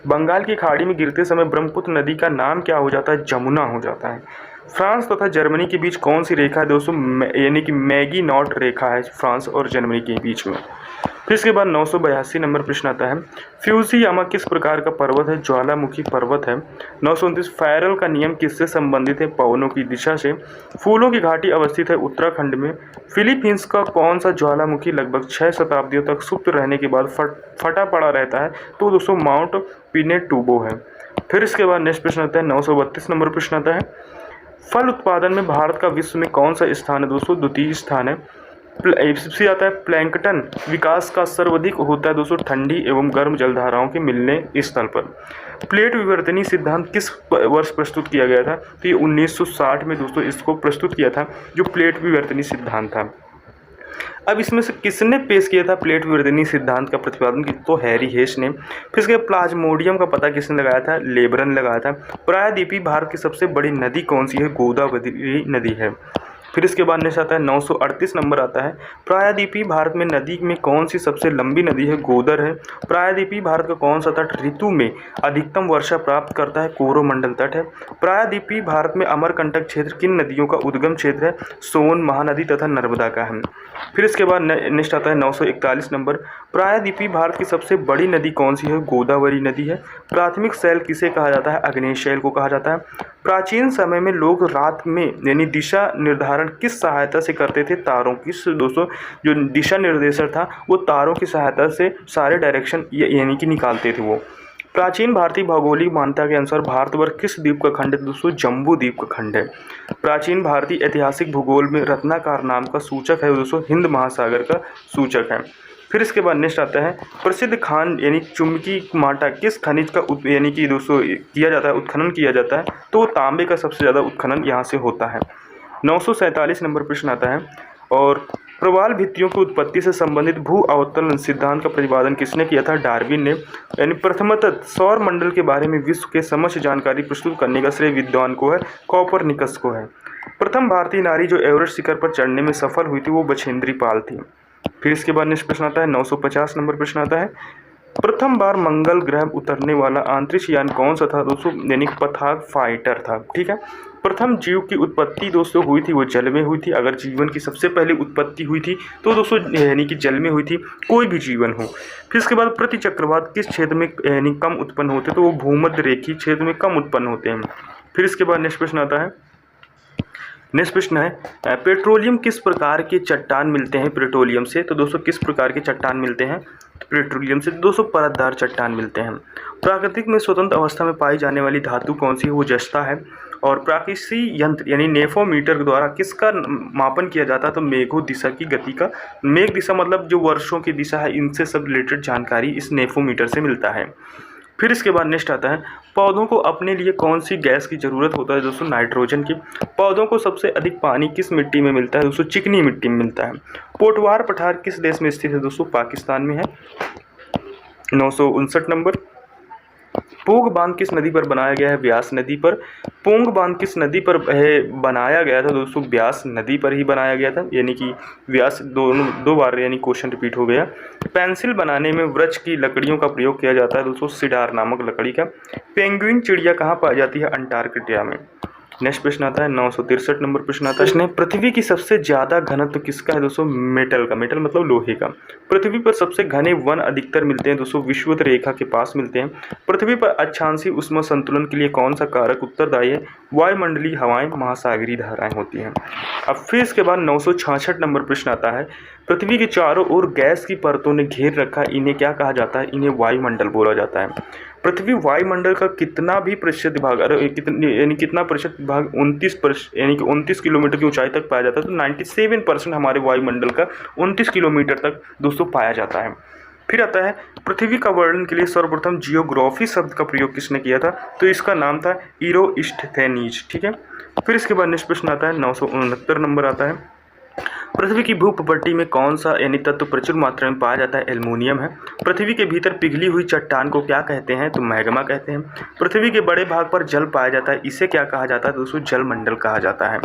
बंगाल की खाड़ी में गिरते समय ब्रह्मपुत्र नदी का नाम क्या हो जाता है, जमुना हो जाता है। फ्रांस तथा जर्मनी के बीच कौन सी रेखा है दोस्तों, यानी कि मैगी नॉट रेखा है फ्रांस और जर्मनी के बीच में। फिर इसके बाद 982 नंबर प्रश्न आता है फ्यूजियामा किस प्रकार का पर्वत है, ज्वालामुखी पर्वत है। 929 फैरल का नियम किससे संबंधित है, पवनों की दिशा से। फूलों की घाटी अवस्थित है उत्तराखंड में। फिलीपींस का कौन सा ज्वालामुखी लगभग 6 शताब्दियों तक सुप्त रहने के बाद फटा पड़ा रहता है, तो दोस्तों माउंट पिनेटुबो है। फिर इसके बाद नेक्स्ट प्रश्न आता है 932 नंबर प्रश्न आता है फल उत्पादन में भारत का विश्व में कौन सा स्थान है दोस्तों, द्वितीय स्थान है। सबसे आता है प्लैंकटन विकास का सर्वाधिक होता है दोस्तों ठंडी एवं गर्म जलधाराओं के मिलने स्थल पर। प्लेट विवर्तनी सिद्धांत किस वर्ष प्रस्तुत किया गया था, तो ये 1960 में दोस्तों इसको प्रस्तुत किया था, जो प्लेट विवर्तनी सिद्धांत था। अब इसमें से किसने पेश किया था प्लेट विवर्तनी सिद्धांत का प्रतिपादन, तो हैरी हेस ने। फिर इसके प्लाज्मोडियम का पता किसने लगाया था, लेबरन लगाया था। प्रायद्वीपीय भारत की सबसे बड़ी नदी कौन सी है, गोदावरी नदी है। फिर इसके बाद नेक्स्ट आता है 938 नंबर आता है प्रायद्वीपीय भारत में नदी में कौन सी सबसे लंबी नदी है, गोदर है। प्रायद्वीपीय भारत का कौन सा तट ऋतु में अधिकतम वर्षा प्राप्त करता है, कोरोमंडल तट है। प्रायद्वीपीय भारत में अमरकंटक क्षेत्र किन नदियों का उद्गम क्षेत्र है, सोन महानदी तथा नर्मदा का है। फिर इसके बाद नेक्स्ट आता है 941 नंबर प्रायद्वीपीय भारत की सबसे बड़ी नदी कौन सी है, गोदावरी नदी है। प्राथमिक शैल किसे कहा जाता है, अग्नेय शैल को कहा जाता है। प्राचीन समय में लोग रात में यानी दिशा निर्धारण किस सहायता से करते थे, तारों की। दोस्तों जो दिशा निर्देशक था वो तारों की सहायता से सारे डायरेक्शन यानी कि निकालते थे वो। प्राचीन भारतीय भौगोलिक मान्यता के अनुसार भारतवर्ष किस द्वीप का खंड है दोस्तों, जम्बू द्वीप का खंड है। प्राचीन भारतीय ऐतिहासिक भूगोल में रत्नाकर नाम का सूचक है दोस्तों, हिंद महासागर का सूचक है। फिर इसके बाद नेक्स्ट आता है प्रसिद्ध खान यानी चुम्बकी माटा किस खनिज का यानी कि दोस्तों किया जाता है, उत्खनन किया जाता है, तो तांबे का सबसे ज़्यादा उत्खनन यहाँ से होता है। 947 नंबर प्रश्न आता है और प्रवाल भित्तियों की उत्पत्ति से संबंधित भू अवतरण सिद्धांत का प्रतिपादन किसने किया था, डार्विन ने। यानी प्रथमतः सौर मंडल के बारे में विश्व के समक्ष जानकारी प्रस्तुत करने का श्रेय विद्वान को है, कॉपरनिकस को है। प्रथम भारतीय नारी जो एवरेस्ट शिखर पर चढ़ने में सफल हुई थी वो बछेंद्री पाल थी। फिर इसके बाद नेक्स्ट प्रश्न आता है 950 नंबर प्रश्न आता है प्रथम बार मंगल ग्रह उतरने वाला अंतरिक्ष यान कौन सा था दोस्तों, यानी पथाक फाइटर था। ठीक है, प्रथम जीव की उत्पत्ति दोस्तों हुई थी वो जल में हुई थी। अगर जीवन की सबसे पहली उत्पत्ति हुई थी तो दोस्तों यानी कि जल में हुई थी, कोई भी जीवन हो। फिर इसके बाद प्रति चक्रवात किस क्षेत्र में यानी कम उत्पन्न होते, तो वो भूमध्य रेखीय क्षेत्र में कम उत्पन्न होते हैं। फिर इसके बाद नेक्स्ट प्रश्न आता है नेक्स्ट प्रश्न है पेट्रोलियम किस प्रकार के चट्टान मिलते हैं पेट्रोलियम से। तो दोस्तों किस प्रकार के चट्टान मिलते हैं पेट्रोलियम से। दोस्तों परतदार चट्टान मिलते हैं। प्राकृतिक में स्वतंत्र अवस्था में पाई जाने वाली धातु कौन सी है, वो जस्ता है। और प्राकृतिक यंत्र यानी नेफोमीटर द्वारा किसका मापन किया जाता है, तो मेघो दिशा की गति का। मेघ दिशा मतलब जो वर्षों की दिशा है, इनसे सब रिलेटेड जानकारी इस नेफोमीटर से मिलता है। फिर इसके बाद नेक्स्ट आता है पौधों को अपने लिए कौन सी गैस की ज़रूरत होता है, दोस्तों नाइट्रोजन की। पौधों को सबसे अधिक पानी किस मिट्टी में मिलता है, दोस्तों चिकनी मिट्टी में मिलता है। पोटवार पठार किस देश में स्थित है, दोस्तों पाकिस्तान में है। 959 नंबर पोंग बांध किस नदी पर बनाया गया है, व्यास नदी पर। पोंग बांध किस नदी पर बनाया गया था, दोस्तों व्यास नदी पर ही बनाया गया था, यानी कि व्यास दो बार यानी क्वेश्चन रिपीट हो गया। पेंसिल बनाने में वृक्ष की लकड़ियों का प्रयोग किया जाता है, दोस्तों सिडार नामक लकड़ी का। पेंगुइन चिड़िया कहाँ पाई जाती है, अंटार्कटिका में। नेक्स्ट प्रश्न आता है 963 नंबर प्रश्न आता है पृथ्वी की सबसे ज्यादा घनत्व किसका है, दोस्तों मेटल का। मेटल मतलब लोहे का। पृथ्वी पर सबसे घने वन अधिकतर मिलते हैं, दोस्तों विषुवत रेखा के पास मिलते हैं। पृथ्वी पर अक्षांशीय उष्मा संतुलन के लिए कौन सा कारक उत्तरदायी है, वायुमंडलीय हवाएं, महासागरीय धाराएं होती हैं। अब फिर इसके बाद 966 नंबर प्रश्न आता है पृथ्वी के चारों ओर गैस की परतों ने घेर रखा, इन्हें क्या कहा जाता है, इन्हें वायुमंडल बोला जाता है। पृथ्वी वायुमंडल का कितना भी प्रतिशत भाग यानी कितना प्रतिशत भाग 29% यानी कि 29 किलोमीटर की ऊंचाई तक पाया जाता है। तो 97% हमारे वायुमंडल का 29 किलोमीटर तक दोस्तों पाया जाता है। फिर आता है पृथ्वी का वर्णन के लिए सर्वप्रथम जियोग्राफी शब्द का प्रयोग किसने किया था, तो इसका नाम था इरोस्टेथेनीज। ठीक है। फिर इसके बाद नेक्स्ट प्रश्न आता है 969 नंबर आता है पृथ्वी की भूप्रपट्टी में कौन सा यानी तत्व प्रचुर मात्रा में पाया जाता है, एल्युमिनियम है। पृथ्वी के भीतर पिघली हुई चट्टान को क्या कहते हैं, तो मैग्मा कहते हैं। पृथ्वी के बड़े भाग पर जल पाया जाता है, इसे क्या कहा जाता है, दोस्तों जलमंडल कहा जाता है।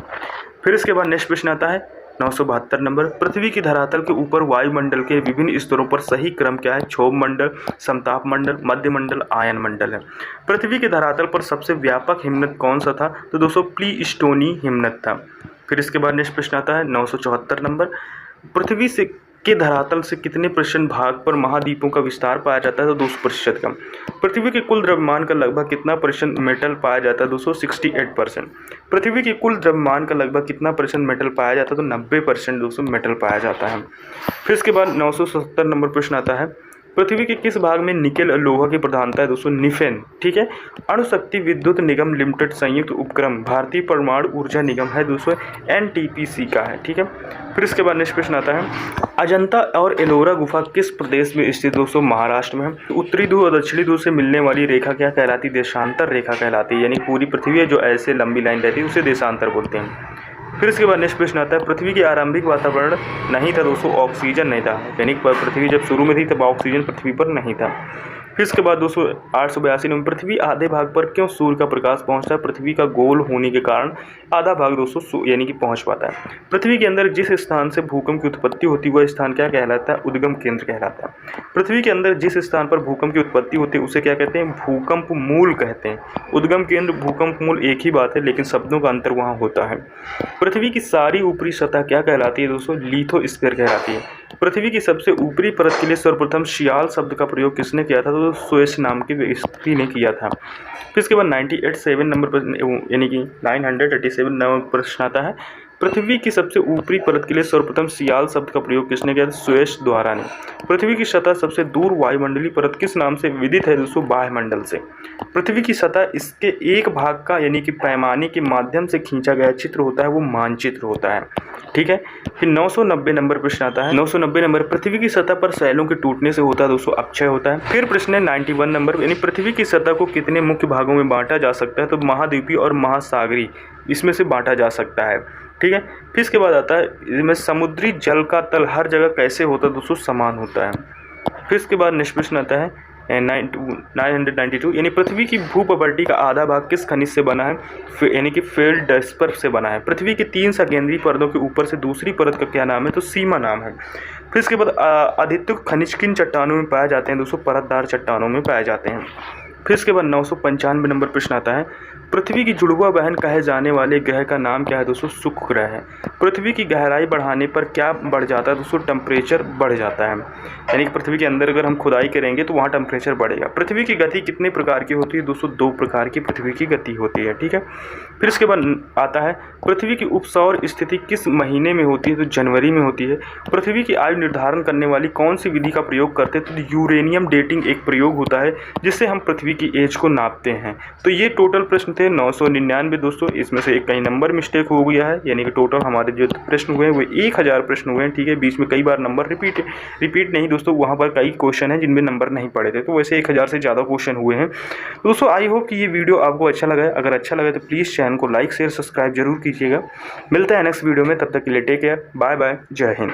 फिर इसके बाद नेक्स्ट प्रश्न आता है 972 नंबर पृथ्वी की धरातल के ऊपर वायुमंडल के विभिन्न स्तरों पर सही क्रम क्या है, क्षोभ मंडल, समताप मंडल, मध्य मंडल, आयन मंडल है। पृथ्वी के धरातल पर सबसे व्यापक हिमनद कौन सा था, तो दोस्तों प्लीस्टोनी हिमनद था। फिर इसके बाद नेक्स्ट प्रश्न आता है 974 नंबर पृथ्वी से के धरातल से कितने % भाग पर महाद्वीपों का विस्तार पाया जाता है, तो 200% का। पृथ्वी के कुल द्रव्यमान का लगभग कितना % मेटल पाया जाता है, 268%। पृथ्वी के कुल द्रव्यमान का लगभग कितना % मेटल पाया जाता है, तो 90% दोस्तों मेटल पाया जाता है। फिर इसके बाद 970 नंबर प्रश्न आता है पृथ्वी के किस भाग में निकेल और लोहा की प्रधानता है, दोस्तों निफेन। ठीक है। अणुशक्ति विद्युत निगम लिमिटेड संयुक्त उपक्रम भारतीय परमाणु ऊर्जा निगम है, दोस्तों NTPC का है। ठीक है। फिर इसके बाद नेक्स्ट प्रश्न आता है अजंता और एलोरा गुफा किस प्रदेश में स्थित, दोस्तों महाराष्ट्र में है। उत्तरी ध्रुव और दक्षिणी ध्रुव से मिलने वाली रेखा क्या कहलाती, देशांतर रेखा कहलाती है, यानी पूरी पृथ्वी जो ऐसे लंबी लाइन रहती है उसे देशांतर बोलते हैं। फिर इसके बाद नेक्स्ट प्रश्न आता है पृथ्वी की आरंभिक वातावरण नहीं था, दोस्तों ऑक्सीजन नहीं था, यानी पृथ्वी जब शुरू में थी तब ऑक्सीजन पृथ्वी पर नहीं था। फिर इसके बाद दोस्तों 882 नंबर पृथ्वी आधे भाग पर क्यों सूर्य का प्रकाश पहुंचता है, पृथ्वी का गोल होने के कारण आधा भाग दोस्तों यानी कि पहुंच पाता है। पृथ्वी के अंदर जिस स्थान से भूकंप की उत्पत्ति होती है वह स्थान क्या कहलाता है, उद्गम केंद्र कहलाता है। पृथ्वी के अंदर जिस स्थान पर भूकंप की उत्पत्ति होती है उसे क्या कहते हैं, भूकंप मूल कहते हैं। उद्गम केंद्र भूकंप मूल एक ही बात है, लेकिन शब्दों का अंतर वहाँ होता है। पृथ्वी की सारी ऊपरी सतह क्या कहलाती है, दोस्तों लिथोस्फीयर कहलाती है। पृथ्वी की सबसे ऊपरी परत के लिए सर्वप्रथम शियाल शब्द का प्रयोग किसने किया था, तो सुएस नाम की व्यक्ति ने किया था। फिर इसके बाद 987 नंबर यानी कि 987 नंबर प्रश्न आता है पृथ्वी की सबसे ऊपरी परत के लिए सर्वप्रथम सियाल शब्द का प्रयोग किसने किया था, सुएस द्वारा ने। पृथ्वी की सतह सबसे दूर वायुमंडलीय परत किस नाम से विदित है, दोस्तों वायुमंडल से। पृथ्वी की सतह इसके एक भाग का यानी कि पैमाने के माध्यम से खींचा गया चित्र होता है, वो मानचित्र होता है। ठीक है। फिर 990 नंबर प्रश्न आता है 990 नंबर पृथ्वी की सतह पर शैलों के टूटने से होता है, दोस्तों अपक्षय होता है। फिर प्रश्न है 91 नंबर यानी पृथ्वी की सतह को कितने मुख्य भागों में बांटा जा सकता है, तो महाद्वीपीय और महासागरीय इसमें से बांटा जा सकता है। ठीक है। फिर इसके बाद आता है इसमें समुद्री जल का तल हर जगह कैसे होता है, दोस्तों समान होता है। फिर इसके बाद नेक्स्ट प्रश्न आता है 992 यानी पृथ्वी की भूप्रपट्टी का आधा भाग किस खनिज से बना है, यानी कि फेल्डस्पर से बना है। पृथ्वी की 3 संकेंद्रीय परतों के ऊपर से दूसरी परत का क्या नाम है, तो सीमा नाम है। फिर इसके बाद अधिकतर खनिज किन चट्टानों में पाए जाते हैं, दोस्तों परतदार चट्टानों में पाए जाते हैं। फिर इसके बाद 995 नंबर प्रश्न आता है पृथ्वी की जुड़वा बहन कहे जाने वाले ग्रह का नाम क्या है दोस्तों? शुक्र ग्रह है। पृथ्वी की गहराई बढ़ाने पर क्या बढ़ जाता है दोस्तों? टेम्परेचर बढ़ जाता है। यानी कि पृथ्वी के अंदर अगर हम खुदाई करेंगे तो वहाँ टेम्परेचर बढ़ेगा। पृथ्वी की गति कितने प्रकार की होती है दोस्तों? 2 प्रकार की पृथ्वी की गति होती है, ठीक है। फिर इसके बाद आता है पृथ्वी की उपसौर स्थिति किस महीने में होती है? तो जनवरी में होती है। पृथ्वी की आयु निर्धारण करने वाली कौन सी विधि का प्रयोग करते हैं? तो यूरेनियम डेटिंग एक प्रयोग होता है जिससे हम पृथ्वी की एज को नापते हैं। तो ये टोटल प्रश्न थे 999 दोस्तों। इसमें से एक कहीं नंबर मिस्टेक हो गया है, यानी कि टोटल हमारे जो प्रश्न हुए हैं वो 1000 प्रश्न हुए हैं, ठीक है। बीच में कई बार नंबर रिपीट नहीं दोस्तों, वहाँ पर कई क्वेश्चन हैं जिनमें नंबर नहीं पड़े थे, तो वैसे 1000 से ज़्यादा क्वेश्चन हुए हैं दोस्तों। आई होप कि ये वीडियो आपको अच्छा लगा है। अगर अच्छा लगा तो प्लीज़ चैनल को लाइक शेयर सब्सक्राइब जरूर कीजिएगा। मिलता है नेक्स्ट वीडियो में, तब तक के लिए टेक केयर, बाय बाय, जय हिंद।